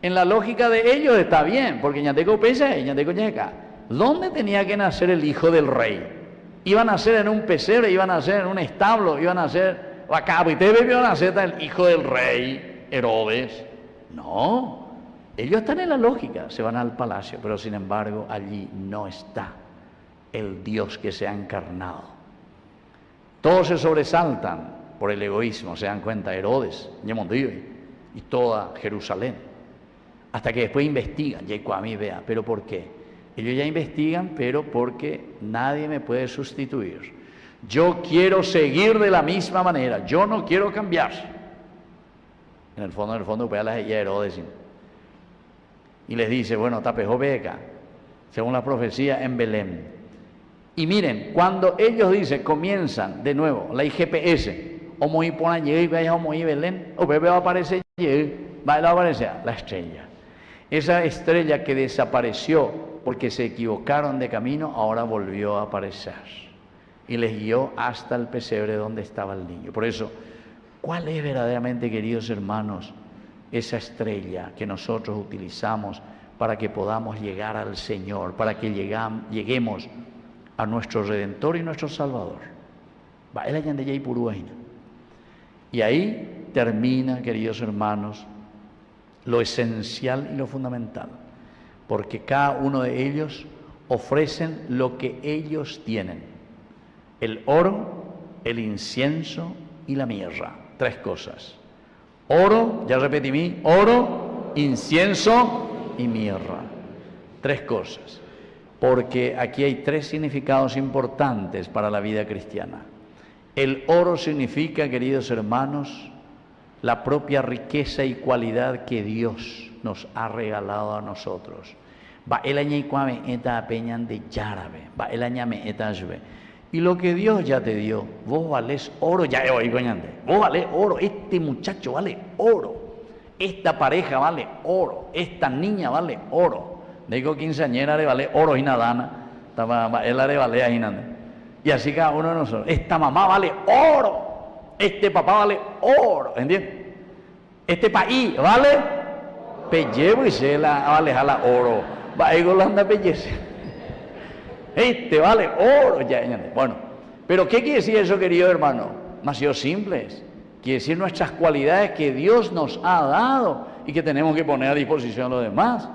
En la lógica de ellos está bien, porque ñateco pesa y ñateco ñeca. ¿Dónde tenía que nacer el hijo del rey? Iban a nacer en un pesebre, iban a nacer en un establo, iban a nacer acá, y te iban a nacer el hijo del rey, Herodes. No, ellos están en la lógica, se van al palacio, pero sin embargo allí no está el Dios que se ha encarnado. Todos se sobresaltan por el egoísmo, se dan cuenta, Herodes, y toda Jerusalén. Hasta que después investigan, a mí vea, ¿pero por qué? Ellos ya investigan, pero porque nadie me puede sustituir. Yo quiero seguir de la misma manera, yo no quiero cambiar. En el fondo, pues a la Herodes. Y les dice, bueno, tapejo beca, según la profecía en Belén. Y miren, cuando ellos dicen, comienzan de nuevo, la IGPS, o muy por allí, y vaya o muy Belén, o bebé va a aparecer allí, va a aparecer la estrella. Esa estrella que desapareció porque se equivocaron de camino, ahora volvió a aparecer. Y les guió hasta el pesebre donde estaba el niño. Por eso, ¿cuál es verdaderamente, queridos hermanos, esa estrella que nosotros utilizamos para que podamos llegar al Señor, para que lleguemos a nuestro Redentor y nuestro Salvador? Y ahí termina, queridos hermanos, lo esencial y lo fundamental, porque cada uno de ellos ofrecen lo que ellos tienen: el oro, el incienso y la mirra. 3 cosas: oro, ya repetí mí, oro, incienso y mirra. 3 cosas, porque aquí hay 3 significados importantes para la vida cristiana. El oro significa, queridos hermanos, la propia riqueza y cualidad que Dios nos ha regalado a nosotros. Y lo que Dios ya te dio, vos valés oro, vos valés oro, este muchacho vale oro, esta pareja vale oro, esta niña vale oro. Digo, quinceañera le vale oro y nadana, él le vale a Hinande. Y así cada uno de nosotros. Esta mamá vale oro, este papá vale oro, ¿entiendes? Este país vale pellevo y se la vale jala oro. Va a anda pellece. Este vale oro, ya. Bueno, pero ¿qué quiere decir eso, querido hermano? Demasiado simples. Quiere decir nuestras cualidades que Dios nos ha dado y que tenemos que poner a disposición a los demás.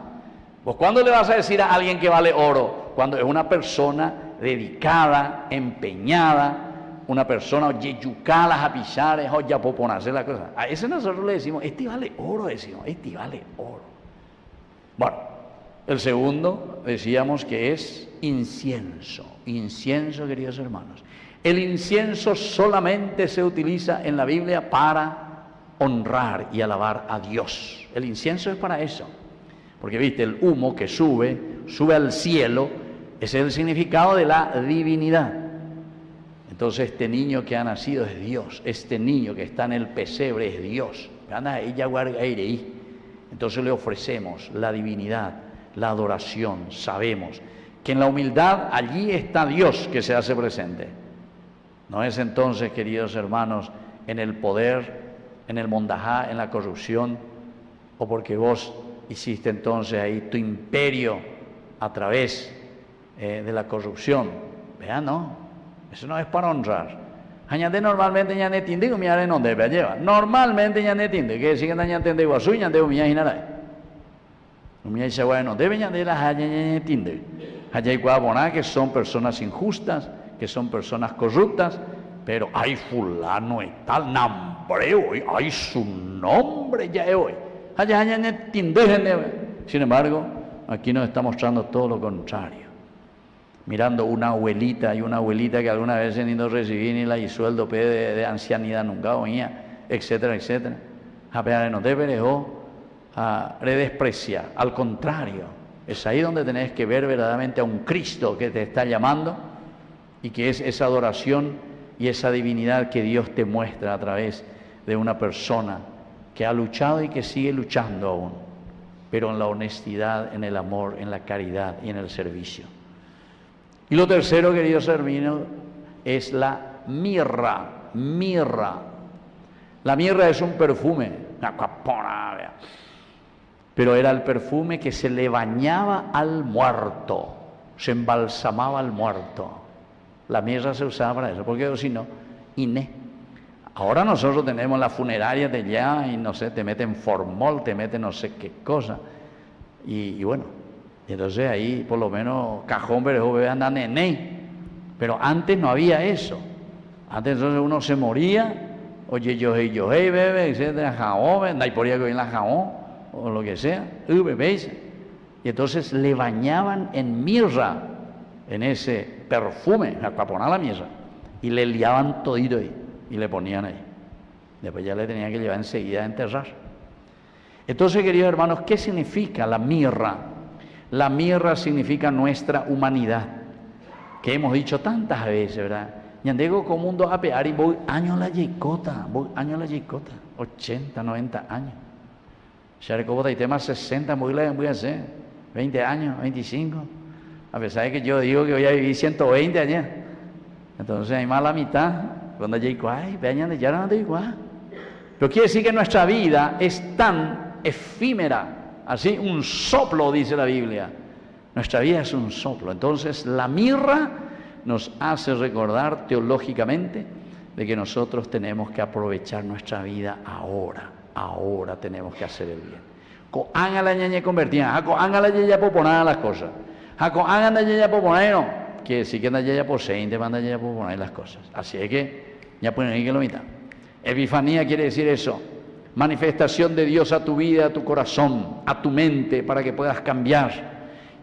¿Vos cuándo le vas a decir a alguien que vale oro? Cuando es una persona dedicada, empeñada, una persona yeyucala a pisares, o ya ponerse la cosa. A ese nosotros le decimos, este vale oro, decimos, este vale oro. Bueno, el segundo decíamos que es incienso. Incienso, queridos hermanos. El incienso solamente se utiliza en la Biblia para honrar y alabar a Dios. El incienso es para eso. Porque viste, el humo que sube al cielo, ese es el significado de la divinidad. Entonces este niño que ha nacido es Dios, este niño que está en el pesebre es Dios. Entonces le ofrecemos la divinidad, la adoración. Sabemos que en la humildad allí está Dios que se hace presente. No es entonces, queridos hermanos, en el poder, en el mondajá, en la corrupción, o porque vos hiciste entonces ahí tu imperio a través de la corrupción. Vean, no, eso no es para honrar. Hañate normalmente ya ne tinde que no debe llevar. Normalmente ya ne tinde que si que ya tende guasu ya debe mía inarai. Mía se no debe ya de la haya ya tinde. Haya igual que son personas injustas, que son personas corruptas, pero hay fulano y tal nombre hoy, hay su nombre ya hoy. Haya ya tinde. Sin embargo, aquí nos está mostrando todo lo contrario. Mirando una abuelita y una abuelita que alguna vez ni no recibí ni la y sueldo de ancianidad nunca oía, etcétera, etcétera. A no te dejó a redespreciar. Al contrario, es ahí donde tenés que ver verdaderamente a un Cristo que te está llamando y que es esa adoración y esa divinidad que Dios te muestra a través de una persona que ha luchado y que sigue luchando aún, pero en la honestidad, en el amor, en la caridad y en el servicio. Y lo tercero, queridos hermanos, es la mirra. Mirra. La mirra es un perfume, pero era el perfume que se le bañaba al muerto, se embalsamaba al muerto. La mirra se usaba para eso, porque si no, iné. Ahora nosotros tenemos la funeraria de allá y no sé, te meten formol, te meten no sé qué cosa. Y bueno, entonces ahí por lo menos cajón pero bebé anda nené. Pero antes no había eso. Antes entonces uno se moría, oye yo bebé, etcétera, jaón, da y por ahí que en la jaón, o lo que sea, bebéis. Y entonces le bañaban en mirra, en ese perfume, para poner la mirra, y le liaban todito ahí. Y le ponían ahí. Después ya le tenían que llevar enseguida a enterrar. Entonces, queridos hermanos, ¿qué significa la mirra? La mirra significa nuestra humanidad, que hemos dicho tantas veces, ¿verdad? Yandego como mundo a pear y voy años la yicota, 80, 90 años. Sharecobota y tema 60, voy a hacer 20 años, 25. A pesar de que yo digo que voy a vivir 120 años. Entonces hay más la mitad. Cuando ya igual, vean ya no igual. Pero quiere decir que nuestra vida es tan efímera, así un soplo, dice la Biblia. Nuestra vida es un soplo. Entonces la mirra nos hace recordar teológicamente de que nosotros tenemos que aprovechar nuestra vida ahora. Ahora tenemos que hacer el bien. Hagan la ñaña convertida, hagan la ñaña poponar las cosas. Hagan la ñaña poponar, no. Quiere decir que la ñaña poseen, te manda ñaña poponar las cosas. Así es que ya pueden ir que lo mitad. Epifanía quiere decir eso. Manifestación de Dios a tu vida, a tu corazón, a tu mente, para que puedas cambiar.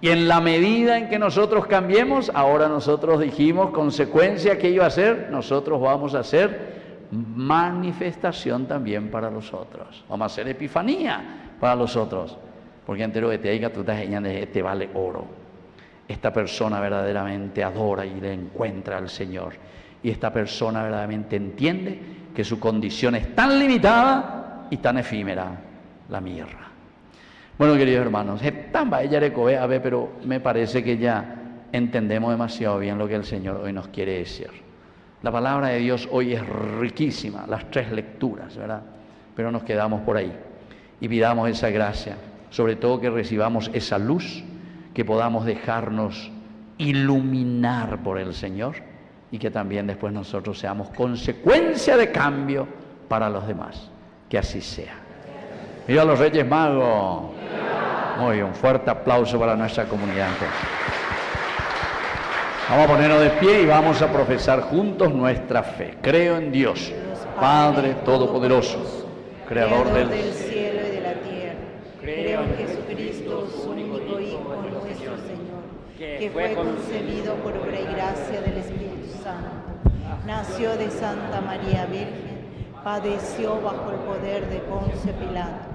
Y en la medida en que nosotros cambiemos, ahora nosotros dijimos, consecuencia que iba a ser, nosotros vamos a hacer manifestación también para los otros. Vamos a hacer epifanía para los otros. Porque entero de te diga, tú estás enseñando, este vale oro. Esta persona verdaderamente adora y le encuentra al Señor. Y esta persona verdaderamente entiende que su condición es tan limitada y tan efímera, la mirra. Bueno, queridos hermanos, es tan bella a ver, pero me parece que ya entendemos demasiado bien lo que el Señor hoy nos quiere decir. La palabra de Dios hoy es riquísima, las 3 lecturas, ¿verdad? Pero nos quedamos por ahí y pidamos esa gracia, sobre todo que recibamos esa luz, que podamos dejarnos iluminar por el Señor y que también después nosotros seamos consecuencia de cambio para los demás. Que así sea. ¡Viva los Reyes Magos! Muy bien, un fuerte aplauso para nuestra comunidad. Vamos a ponernos de pie y vamos a profesar juntos nuestra fe. Creo en Dios, Padre Todopoderoso, Creador del cielo y de la tierra. Creo en Jesucristo, su único Hijo, nuestro Señor, que fue concebido por obra y gracia del Espíritu Santo. Nació de Santa María Virgen, padeció bajo el poder de Poncio Pilato,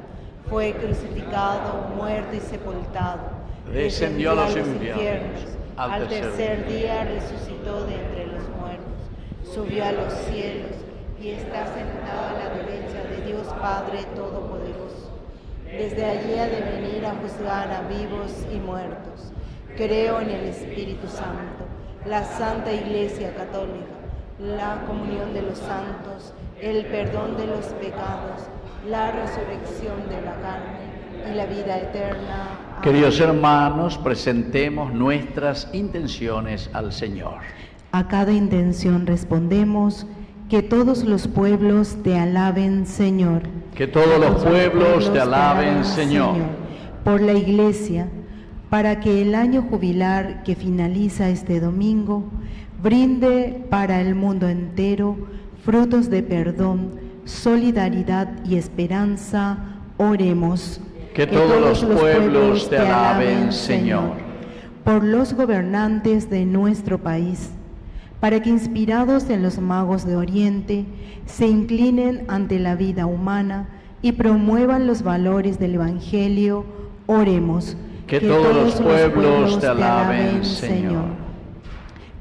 fue crucificado, muerto y sepultado, descendió a los infiernos, al tercer día resucitó de entre los muertos, subió a los cielos y está sentado a la derecha de Dios Padre Todopoderoso. Desde allí ha de venir a juzgar a vivos y muertos. Creo en el Espíritu Santo, la Santa Iglesia Católica, la comunión de los santos, el perdón de los pecados, la resurrección de la carne y la vida eterna. Amén. Queridos hermanos, presentemos nuestras intenciones al Señor. A cada intención respondemos: Que todos los pueblos te alaben, Señor. Que todos los pueblos te alaben, Señor. Por la Iglesia, para que el año jubilar que finaliza este domingo brinde para el mundo entero frutos de perdón, solidaridad y esperanza, oremos. Que todos los pueblos te alaben, Señor. Por los gobernantes de nuestro país, para que inspirados en los magos de Oriente se inclinen ante la vida humana y promuevan los valores del Evangelio, oremos. Que todos los pueblos te alaben, Señor.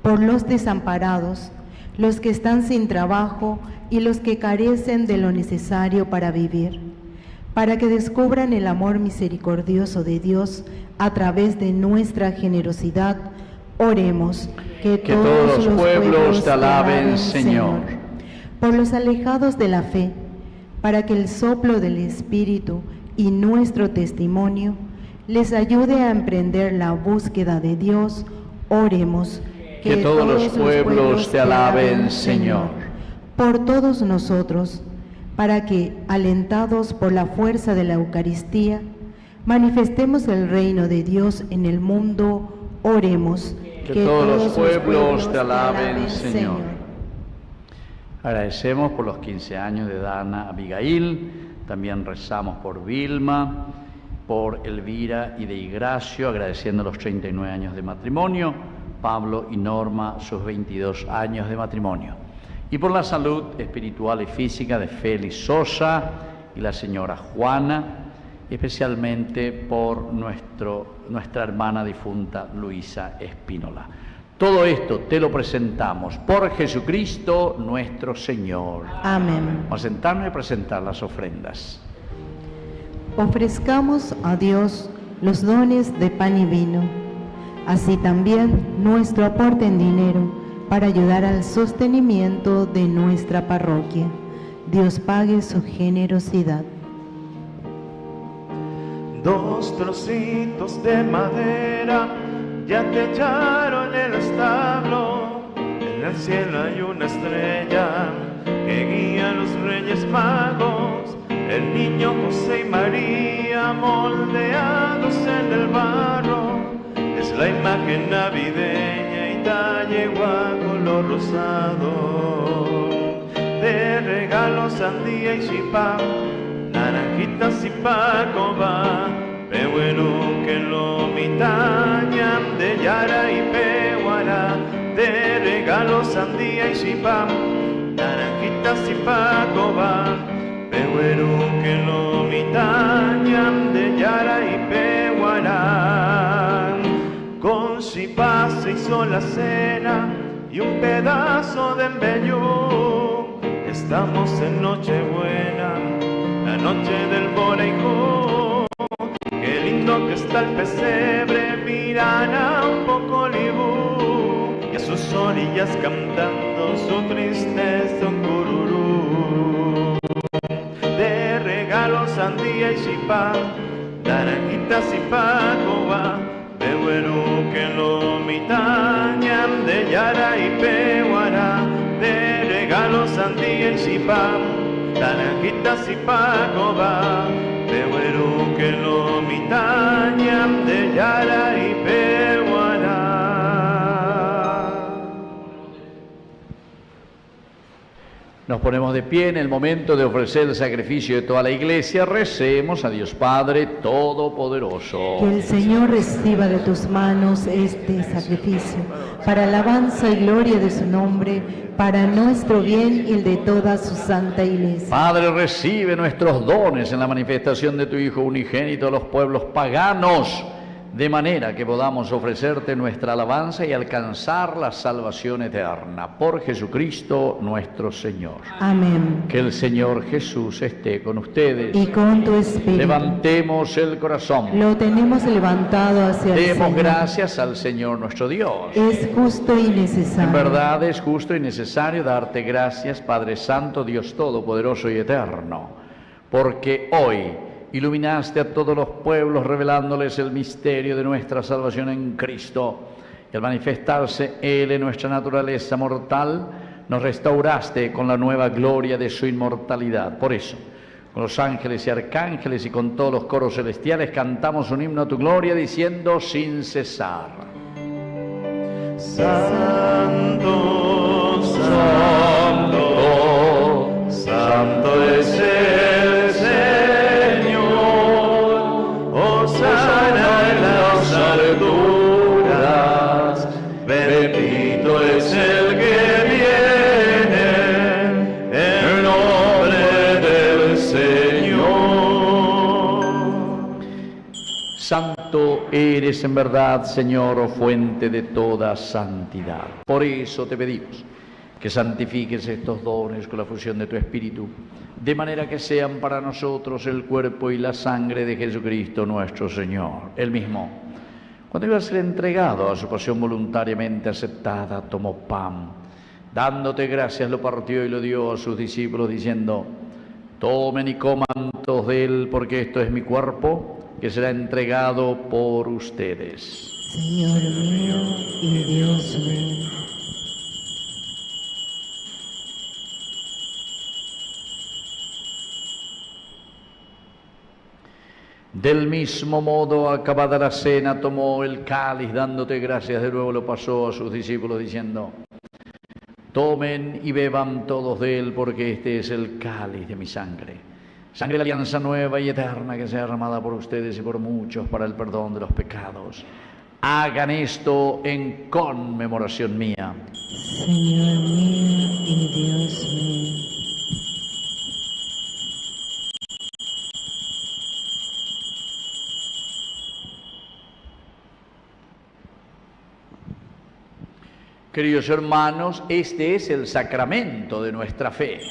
Por los desamparados, los que están sin trabajo y los que carecen de lo necesario para vivir, para que descubran el amor misericordioso de Dios a través de nuestra generosidad, oremos. Que todos los pueblos te alaben, Señor. Por los alejados de la fe, para que el soplo del Espíritu y nuestro testimonio les ayude a emprender la búsqueda de Dios, oremos. Que todos los pueblos te alaben, Señor. Por todos nosotros, para que, alentados por la fuerza de la Eucaristía, manifestemos el reino de Dios en el mundo, oremos. Que todos los pueblos te alaben, Señor. Agradecemos por los 15 años de Dana Abigail, también rezamos por Vilma, por Elvira y de Igracio, agradeciendo los 39 años de matrimonio, Pablo y Norma sus 22 años de matrimonio, y por la salud espiritual y física de Félix Sosa y la señora Juana, especialmente por nuestra hermana difunta Luisa Espínola. Todo esto te lo presentamos por Jesucristo nuestro Señor. Amén. Vamos a sentarnos y presentar las ofrendas. Ofrezcamos a Dios los dones de pan y vino, así también nuestro aporte en dinero para ayudar al sostenimiento de nuestra parroquia. Dios pague su generosidad. 2 trocitos de madera ya te echaron el establo. En el cielo hay una estrella que guía a los reyes magos. El niño José y María moldeados en el barro. Es la imagen navideña y talle color rosado. De regalos sandía y chipá, naranjitas y pacoba, pehuelu que lo mitañan de Yara y Pehuara. De regalos sandía y chipá, naranjitas y pacoba, pehuelu que lo mitañan de Yara y Pehuara. Con chipá se hizo la cena y un pedazo de embellú. Estamos en Nochebuena, la noche del boreijo. Qué lindo que está el pesebre, Mirana un poco libú, y a sus orillas cantando su tristeza un cururú. De regalos sandía y chipá, naranjitas y pacoba, pehuelu que lo mitañan de Yara y Pehuara. De regalos sandía y chipá, naranjitas y pacoba, pehuelu que lo mitañan de Yara y Pehuara. Nos ponemos de pie en el momento de ofrecer el sacrificio de toda la Iglesia. Recemos a Dios Padre Todopoderoso. Que el Señor reciba de tus manos este sacrificio, para alabanza y gloria de su nombre, para nuestro bien y el de toda su santa Iglesia. Padre, recibe nuestros dones en la manifestación de tu Hijo unigénito a los pueblos paganos, de manera que podamos ofrecerte nuestra alabanza y alcanzar la salvación eterna. Por Jesucristo nuestro Señor. Amén. Que el Señor Jesús esté con ustedes. Y con tu espíritu. Levantemos el corazón. Lo tenemos levantado hacia el Señor. Demos gracias al Señor nuestro Dios. Es justo y necesario. En verdad es justo y necesario darte gracias, Padre Santo, Dios Todopoderoso y Eterno, porque hoy iluminaste a todos los pueblos revelándoles el misterio de nuestra salvación en Cristo. Y al manifestarse Él en nuestra naturaleza mortal, nos restauraste con la nueva gloria de su inmortalidad. Por eso, con los ángeles y arcángeles y con todos los coros celestiales cantamos un himno a tu gloria diciendo sin cesar: Santo, santo, santo es el Señor, hosana en las alturas, bendito es el que viene en nombre del Señor. Santo eres en verdad, Señor, oh fuente de toda santidad. Por eso te pedimos que santifiques estos dones con la fusión de tu Espíritu, de manera que sean para nosotros el cuerpo y la sangre de Jesucristo nuestro Señor. Él mismo, cuando iba a ser entregado a su pasión voluntariamente aceptada, tomó pan, dándote gracias, lo partió y lo dio a sus discípulos, diciendo: tomen y coman todos de él, porque esto es mi cuerpo, que será entregado por ustedes. Señor mío y Dios mío. Del mismo modo, acabada la cena, tomó el cáliz, dándote gracias, de nuevo lo pasó a sus discípulos, diciendo: tomen y beban todos de él, porque este es el cáliz de mi sangre, sangre de la alianza nueva y eterna, que sea derramada por ustedes y por muchos para el perdón de los pecados. Hagan esto en conmemoración mía. Señor mío y Dios mío. Queridos hermanos, este es el sacramento de nuestra fe.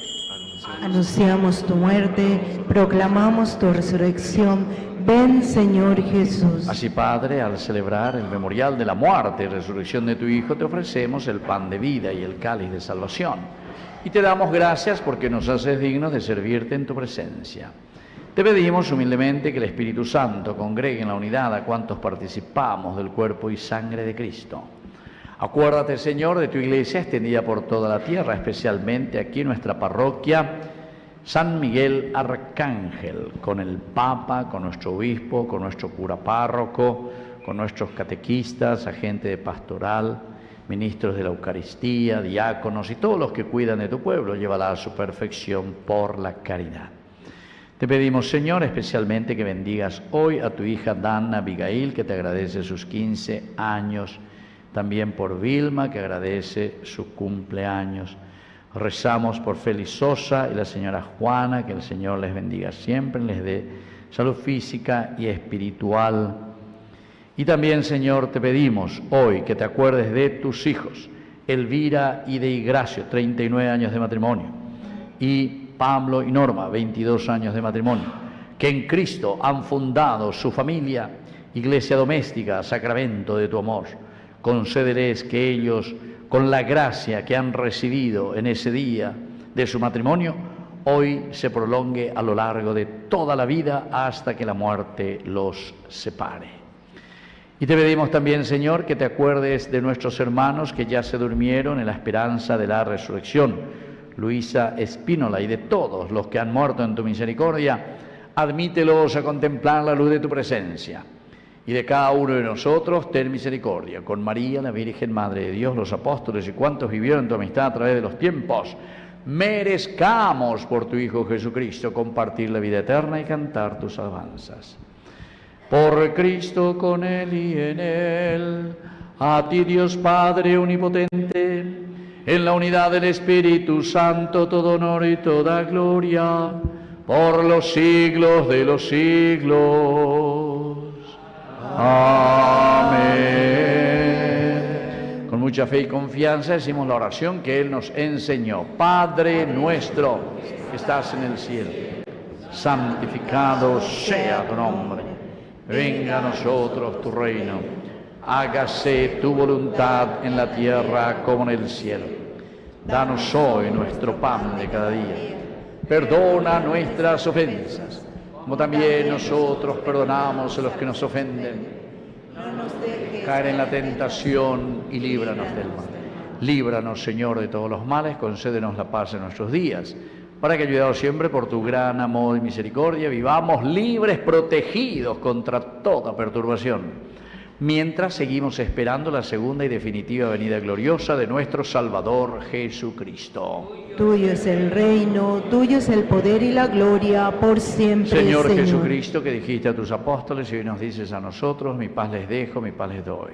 Anunciamos tu muerte, proclamamos tu resurrección. Ven, Señor Jesús. Así, Padre, al celebrar el memorial de la muerte y resurrección de tu Hijo, te ofrecemos el pan de vida y el cáliz de salvación. Y te damos gracias porque nos haces dignos de servirte en tu presencia. Te pedimos humildemente que el Espíritu Santo congregue en la unidad a cuantos participamos del cuerpo y sangre de Cristo. Acuérdate, Señor, de tu iglesia extendida por toda la tierra, especialmente aquí en nuestra parroquia San Miguel Arcángel, con el Papa, con nuestro obispo, con nuestro cura párroco, con nuestros catequistas, agente de pastoral, ministros de la Eucaristía, diáconos y todos los que cuidan de tu pueblo. Llévala a su perfección por la caridad. Te pedimos, Señor, especialmente que bendigas hoy a tu hija Dana Abigail, que te agradece sus 15 años, también por Vilma, que agradece su cumpleaños. Rezamos por Félix Sosa y la señora Juana, que el Señor les bendiga siempre, les dé salud física y espiritual. Y también, Señor, te pedimos hoy que te acuerdes de tus hijos, Elvira y de Igracio, 39 años de matrimonio, y Pablo y Norma, 22 años de matrimonio, que en Cristo han fundado su familia, iglesia doméstica, sacramento de tu amor. Concédeles que ellos, con la gracia que han recibido en ese día de su matrimonio, hoy se prolongue a lo largo de toda la vida hasta que la muerte los separe. Y te pedimos también, Señor, que te acuerdes de nuestros hermanos que ya se durmieron en la esperanza de la resurrección, Luisa Espínola, y de todos los que han muerto en tu misericordia. Admítelos a contemplar la luz de tu presencia. Y de cada uno de nosotros, ten misericordia. Con María, la Virgen Madre de Dios, los apóstoles y cuantos vivieron en tu amistad a través de los tiempos, merezcamos por tu Hijo Jesucristo compartir la vida eterna y cantar tus alabanzas. Por Cristo, con Él y en Él, a ti Dios Padre omnipotente, en la unidad del Espíritu Santo, todo honor y toda gloria, por los siglos de los siglos. Amén. Con mucha fe y confianza decimos la oración que Él nos enseñó. Padre nuestro que estás en el cielo, santificado sea tu nombre. Venga a nosotros tu reino. Hágase tu voluntad en la tierra como en el cielo. Danos hoy nuestro pan de cada día. Perdona nuestras ofensas, como también nosotros perdonamos a los que nos ofenden. No nos dejes Caer en la tentación y líbranos del mal. Líbranos, Señor, de todos los males, concédenos la paz en nuestros días, para que, ayudados siempre por tu gran amor y misericordia, vivamos libres, protegidos contra toda perturbación, mientras seguimos esperando la segunda y definitiva venida gloriosa de nuestro Salvador Jesucristo. Tuyo es el reino, tuyo es el poder y la gloria, por siempre, Señor Jesucristo, que dijiste a tus apóstoles y hoy nos dices a nosotros: mi paz les dejo, mi paz les doy.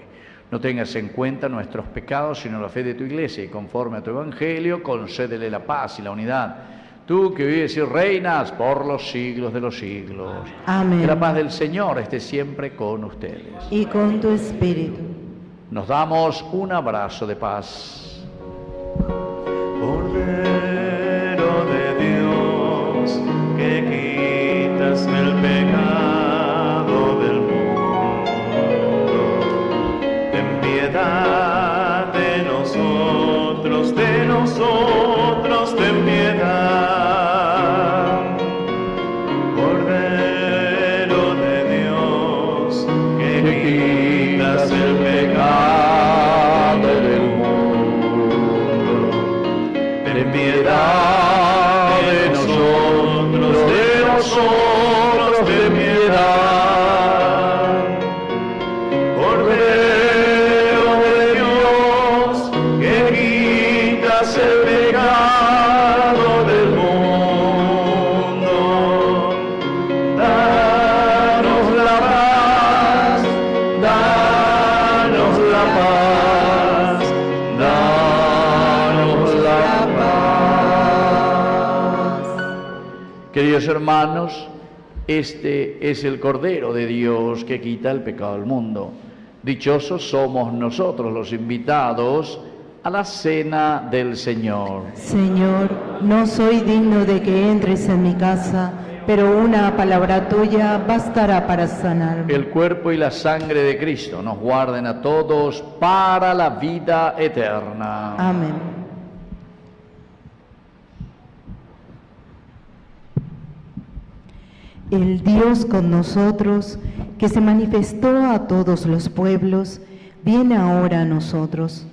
No tengas en cuenta nuestros pecados, sino la fe de tu Iglesia, y conforme a tu Evangelio, concédele la paz y la unidad. Tú que vives y reinas por los siglos de los siglos. Amén. Que la paz del Señor esté siempre con ustedes. Y con tu espíritu. Nos damos un abrazo de paz. Cordero de Dios, que quitas el pecado del mundo, ten piedad de nosotros, ten piedad. Cordero de Dios, que quitas el pecado del mundo, ten piedad de nosotros, ten piedad. Cordero de Dios, que quitas el pecado del mundo, danos la paz, danos la paz, danos la paz. Queridos hermanos, este es el Cordero de Dios que quita el pecado del mundo. Dichosos somos nosotros los invitados a la cena del Señor. Señor, no soy digno de que entres en mi casa, pero una palabra tuya bastará para sanarme. El cuerpo y la sangre de Cristo nos guarden a todos para la vida eterna. Amén. El Dios con nosotros, que se manifestó a todos los pueblos, viene ahora a nosotros.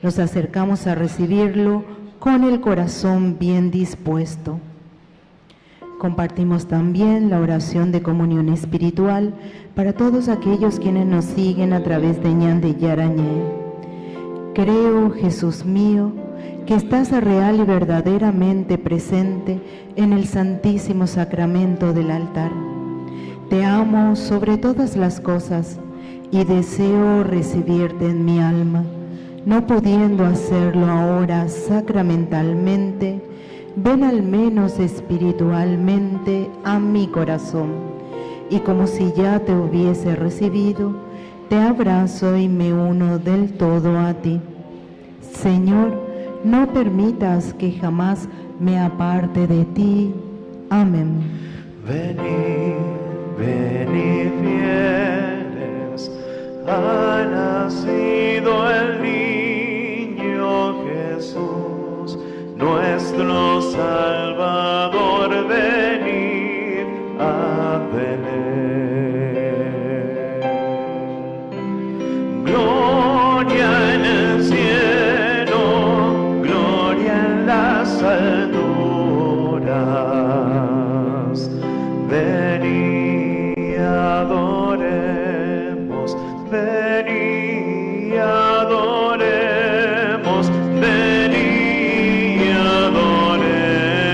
Nos acercamos a recibirlo con el corazón bien dispuesto. Compartimos también la oración de comunión espiritual para todos aquellos quienes nos siguen a través de Ñande Yarañé. Creo, Jesús mío, que estás real y verdaderamente presente en el Santísimo Sacramento del altar. Te amo sobre todas las cosas y deseo recibirte en mi alma. No pudiendo hacerlo ahora sacramentalmente, ven al menos espiritualmente a mi corazón, y como si ya te hubiese recibido, te abrazo y me uno del todo a ti. Señor, no permitas que jamás me aparte de ti. Amén. Venid, venid fieles, ha nacido el niño Jesús, nuestro Salvador, venid a Belén. Gloria en el cielo, gloria en las alturas, vení adoremos, vení adoremos, vení adoremos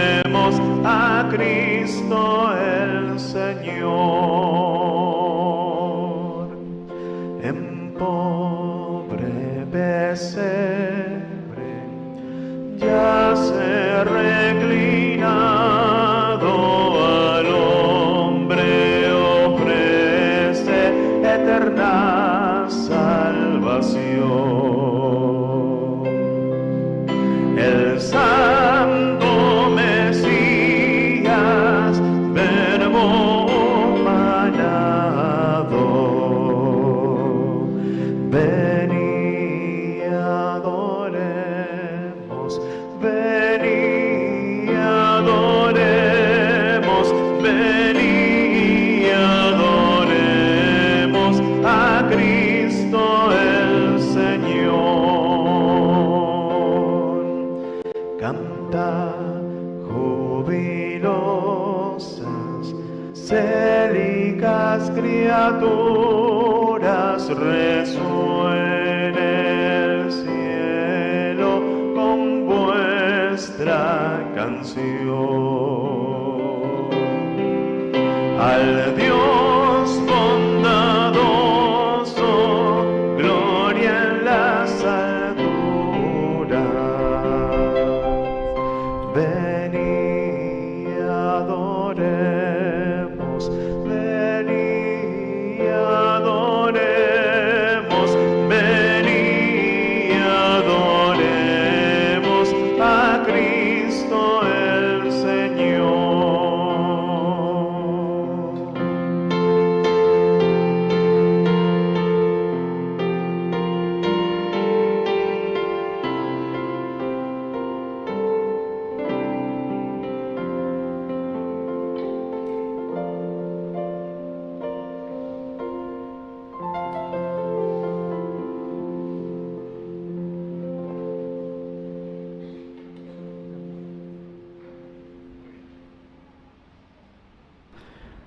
jubilosas, célicas criaturas, resuene el cielo con vuestra canción. Al Dios bondadoso, gloria en las alturas. Vení, adoremos, vení, adoremos, vení, adoremos a Cristo el Señor.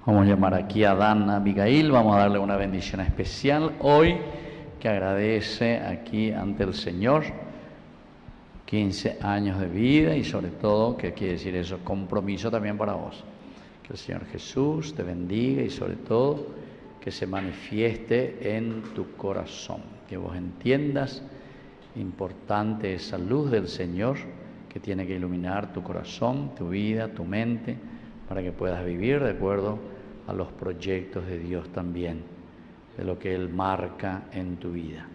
Vamos a llamar aquí a Dan Abigail, vamos a darle una bendición especial hoy, que agradece aquí ante el Señor 15 años de vida y sobre todo, ¿qué quiere decir eso? Compromiso también para vos. Que el Señor Jesús te bendiga y sobre todo que se manifieste en tu corazón, que vos entiendas importante esa luz del Señor que tiene que iluminar tu corazón, tu vida, tu mente, para que puedas vivir de acuerdo a los proyectos de Dios también, de lo que Él marca en tu vida.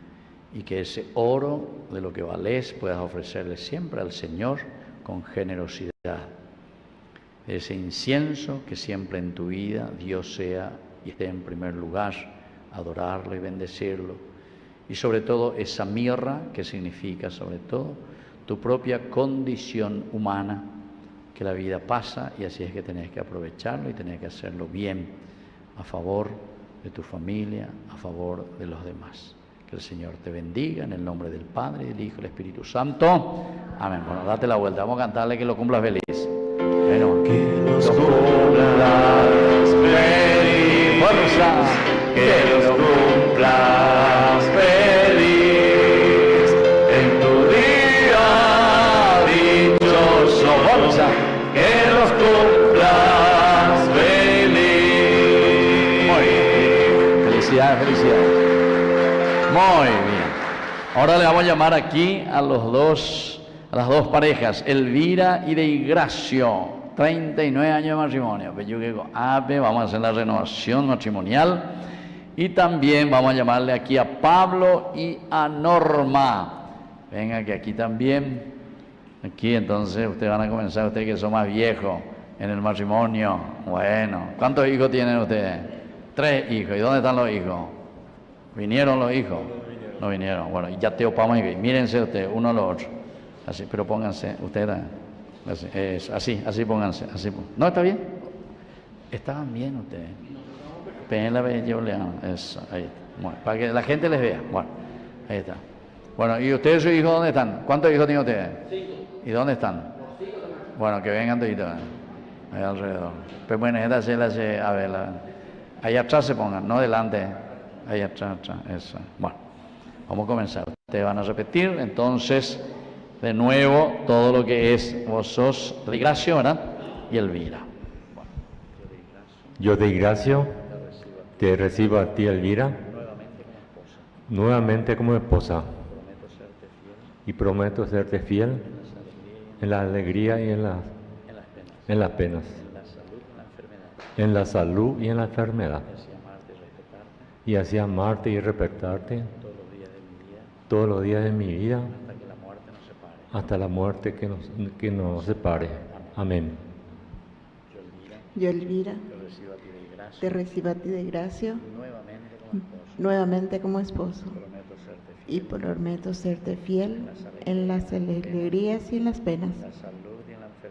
Y que ese oro de lo que valés puedas ofrecerle siempre al Señor con generosidad. Ese incienso que siempre en tu vida Dios sea y esté en primer lugar, adorarlo y bendecirlo. Y sobre todo esa mirra que significa sobre todo tu propia condición humana, que la vida pasa y así es que tenés que aprovecharlo y tenés que hacerlo bien, a favor de tu familia, a favor de los demás. Que el Señor te bendiga en el nombre del Padre, del Hijo y del Espíritu Santo. Amén. Bueno, date la vuelta, vamos a cantarle que lo cumplas feliz. Bueno, Que los cumplas feliz, fuerza, que los cumplas feliz en tu día dichoso. fuerza. Que los cumplas feliz. Muy bien. Felicidades, felicidades. Muy bien. Ahora le vamos a llamar aquí a las dos parejas, Elvira y de Igracio, 39 años de matrimonio. Vamos a hacer la renovación matrimonial y también vamos a llamarle aquí a Pablo y a Norma. Venga, que aquí también, aquí entonces ustedes van a comenzar, ustedes que son más viejos en el matrimonio. Bueno, ¿cuántos hijos tienen ustedes? 3 hijos. ¿Y dónde están los hijos? ¿Vinieron los hijos? No vinieron. Bueno, y ya te opamos y mírense ustedes, uno a los otros. Así, pero pónganse, ustedes, así pónganse. Así. ¿No está bien? Estaban bien ustedes. Péguenla, yo le hago. Eso, ahí está. Bueno, para que la gente les vea. Bueno, ahí está. Bueno, ¿y ustedes, sus hijos, dónde están? ¿Cuántos hijos tienen ustedes? 5. ¿Y dónde están? Bueno, que vengan toditos. Ahí alrededor. Pero bueno, esta se la hace, a ver, ahí atrás se pongan, no delante. Ahí atrás, eso. Bueno, vamos a comenzar. Ustedes van a repetir, entonces, de nuevo, todo lo que es, vos sos de Igracio, ¿verdad? Y Elvira. Bueno, yo de Igracio te recibo a ti, Elvira, nuevamente como esposa. Y prometo serte fiel en la alegría y en las penas, en la salud y en la enfermedad. Y así amarte y respetarte todos los días de mi vida, hasta la muerte que nos separe. Amén. Yo, Elvira, te recibo a ti de Igracio, nuevamente como esposo, y prometo serte fiel en las alegrías y en las penas,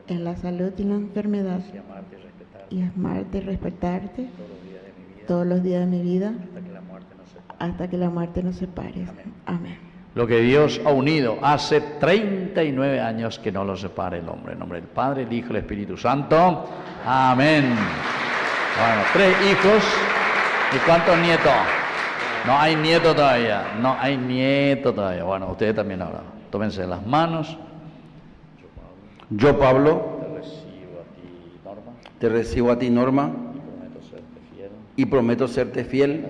en la salud y en la enfermedad, y amarte y respetarte todos los días de mi vida, hasta que la muerte nos separe. Amén. Lo que Dios ha unido hace 39 años que no lo separe el hombre. En nombre del Padre, el Hijo y el Espíritu Santo. Amén. Bueno, 3 hijos. ¿Y cuántos nietos? No hay nieto todavía. No hay nieto todavía. Bueno, ustedes también ahora. Tómense las manos. Yo, Pablo, te recibo a ti, Norma. te recibo a ti, Norma, y prometo serte fiel y prometo serte fiel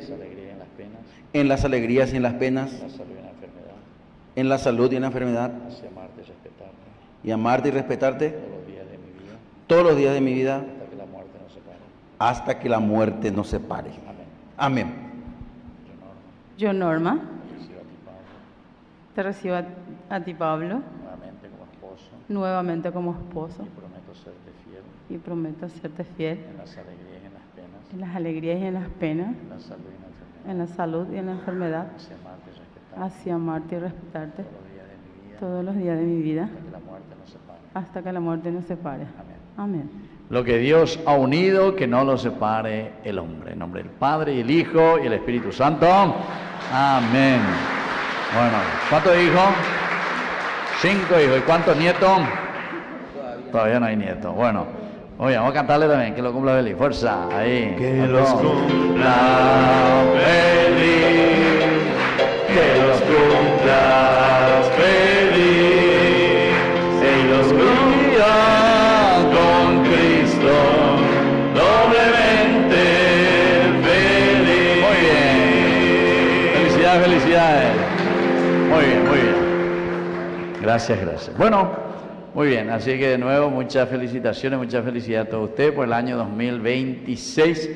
en las alegrías y en las penas, en las alegrías y en las penas, en la salud y en la enfermedad, hacia amarte y respetarte y amarte y respetarte todos los días de mi vida, todos los días de mi vida, hasta que la muerte nos separe. hasta que la muerte nos separe. Amén. Amén. Yo, Norma, Te recibo a ti, Pablo, te recibo a ti, Pablo, nuevamente como esposo, nuevamente como esposo, y prometo serte fiel y prometo serte fiel en las alegrías y en las penas, en las alegrías y en las penas, en la salud y en la enfermedad, en la salud y en la enfermedad, hacia amarte y respetarte todos los días de mi vida, todos los días de mi vida, hasta que la muerte nos separe. hasta que la muerte nos separe. Amén. Lo que Dios ha unido, que no lo separe el hombre. En nombre del Padre, y el Hijo, y el Espíritu Santo. Amén. Bueno, ¿cuántos hijos? 5 hijos. ¿Y cuántos nietos? Todavía no hay nietos. Bueno, oye, vamos a cantarle también, que lo cumpla feliz. Fuerza, ahí. Que los cumpla feliz, que los cumpla feliz, y los cuida con Cristo, doblemente feliz. Muy bien. Felicidades, felicidades. Muy bien, muy bien. Gracias, gracias. Bueno, muy bien. Así que de nuevo, muchas felicitaciones, mucha felicidad a todos ustedes por el año 2026.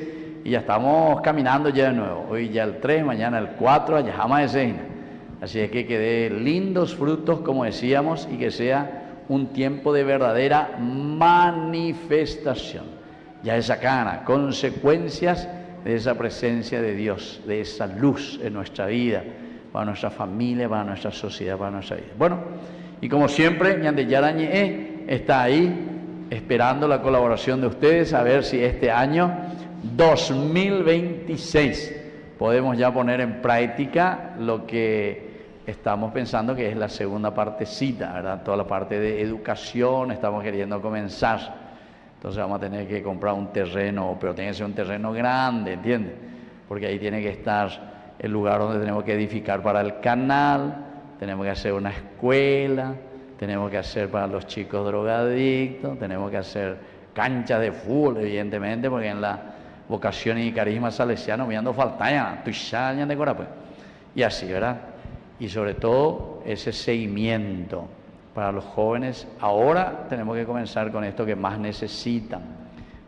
Y ya estamos caminando ya de nuevo. Hoy ya el 3, mañana el 4, allá jamás de Seina. Así es que dé lindos frutos, como decíamos, y que sea un tiempo de verdadera manifestación. Ya esa cara, consecuencias de esa presencia de Dios, de esa luz en nuestra vida, para nuestra familia, para nuestra sociedad, para nuestra vida. Bueno, y como siempre, Ñande Yarañe está ahí esperando la colaboración de ustedes, a ver si este año 2026 podemos ya poner en práctica lo que estamos pensando que es la segunda partecita, ¿verdad? Toda la parte de educación estamos queriendo comenzar. Entonces vamos a tener que comprar un terreno, pero tiene que ser un terreno grande, ¿entiendes? Porque ahí tiene que estar el lugar donde tenemos que edificar para el canal, tenemos que hacer una escuela, tenemos que hacer para los chicos drogadictos, tenemos que hacer canchas de fútbol, evidentemente, porque en la vocación y carisma salesiano mirando falta de cora, pues. Y así, ¿verdad? Y sobre todo ese seguimiento para los jóvenes. Ahora tenemos que comenzar con esto que más necesitan,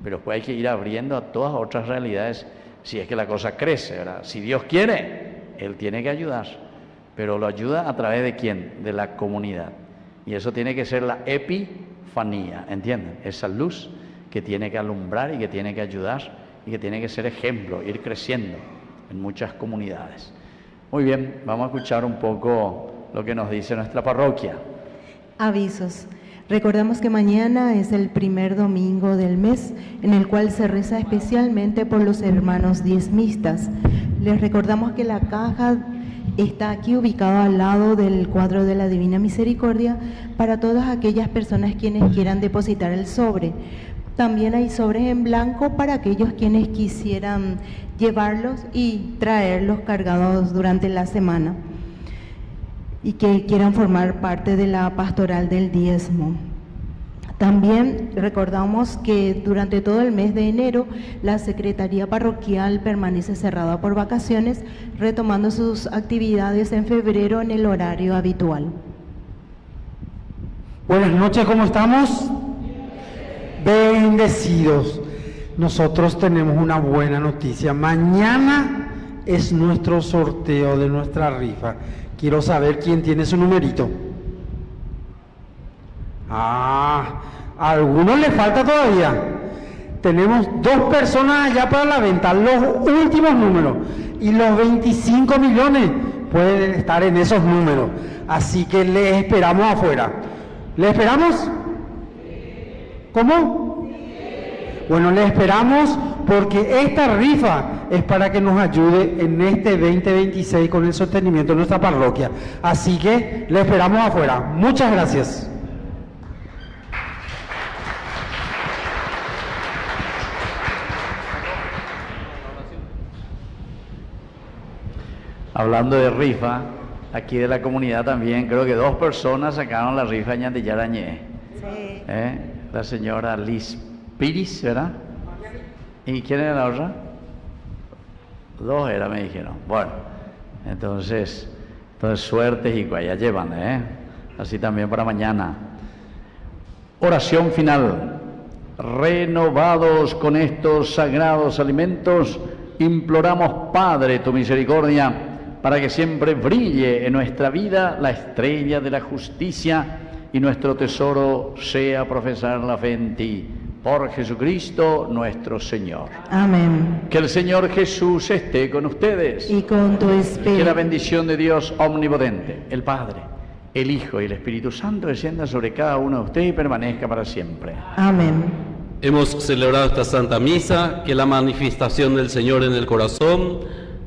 pero después hay que ir abriendo a todas otras realidades si es que la cosa crece, ¿verdad? Si Dios quiere, Él tiene que ayudar, pero lo ayuda a través de ¿quién? De la comunidad. Y eso tiene que ser la epifanía, ¿entienden? Esa luz que tiene que alumbrar y que tiene que ayudar y que tiene que ser ejemplo, ir creciendo en muchas comunidades. Muy bien, vamos a escuchar un poco lo que nos dice nuestra parroquia. Avisos. Recordamos que mañana es el primer domingo del mes en el cual se reza especialmente por los hermanos diezmistas. Les recordamos que la caja está aquí ubicada al lado del cuadro de la Divina Misericordia para todas aquellas personas quienes quieran depositar el sobre. También hay sobres en blanco para aquellos quienes quisieran llevarlos y traerlos cargados durante la semana y que quieran formar parte de la pastoral del diezmo. También recordamos que durante todo el mes de enero la Secretaría Parroquial permanece cerrada por vacaciones, retomando sus actividades en febrero en el horario habitual. Buenas noches, ¿cómo estamos? Bendecidos. Nosotros tenemos una buena noticia. Mañana es nuestro sorteo de nuestra rifa. Quiero saber quién tiene su numerito. A algunos le falta todavía. Tenemos 2 personas allá para la venta, los últimos números. Y los 25 millones pueden estar en esos números. Así que les esperamos afuera. ¿Le esperamos? ¿Cómo? Bueno, le esperamos porque esta rifa es para que nos ayude en este 2026 con el sostenimiento de nuestra parroquia. Así que le esperamos afuera. Muchas gracias. Hablando de rifa, aquí de la comunidad también, creo que 2 personas sacaron la rifa en de Yarañé. Sí. La señora Liz Piris, ¿verdad? ¿Y quién era la otra? 2 era, me dijeron. Bueno, entonces suertes y ya llevan, así también para mañana. Oración final. Renovados con estos sagrados alimentos, imploramos, Padre, tu misericordia, para que siempre brille en nuestra vida la estrella de la justicia y nuestro tesoro sea profesar la fe en ti. Por Jesucristo nuestro Señor. Amén. Que el Señor Jesús esté con ustedes. Y con tu espíritu. Que la bendición de Dios omnipotente, el Padre, el Hijo y el Espíritu Santo descienda sobre cada uno de ustedes y permanezca para siempre. Amén. Hemos celebrado esta Santa Misa, que la manifestación del Señor en el corazón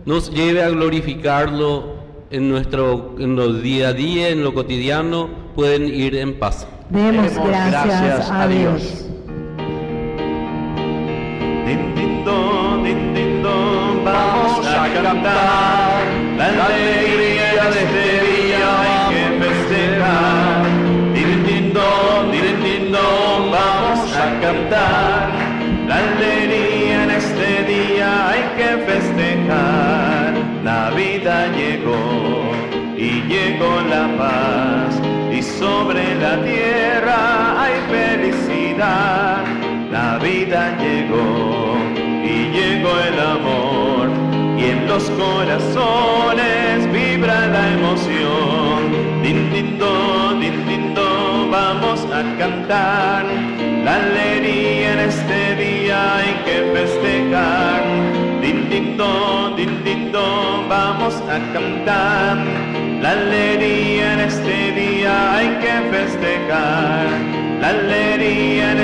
nos lleve a glorificarlo en los día a día, en lo cotidiano. Pueden ir en paz. Demos gracias a Dios. Din, din, don, vamos a cantar la alegría de este día hay que festejar. Din, don, vamos a cantar la alegría en este día hay que festejar. Navidad llegó y llegó la paz y sobre la tierra hay felicidad. Navidad llegó y llegó el amor y en los corazones vibra la emoción. Din, don, vamos a cantar la alegría en este día hay que festejar. Din, don, vamos a cantar la alegría en este día hay que festejar. La alegría en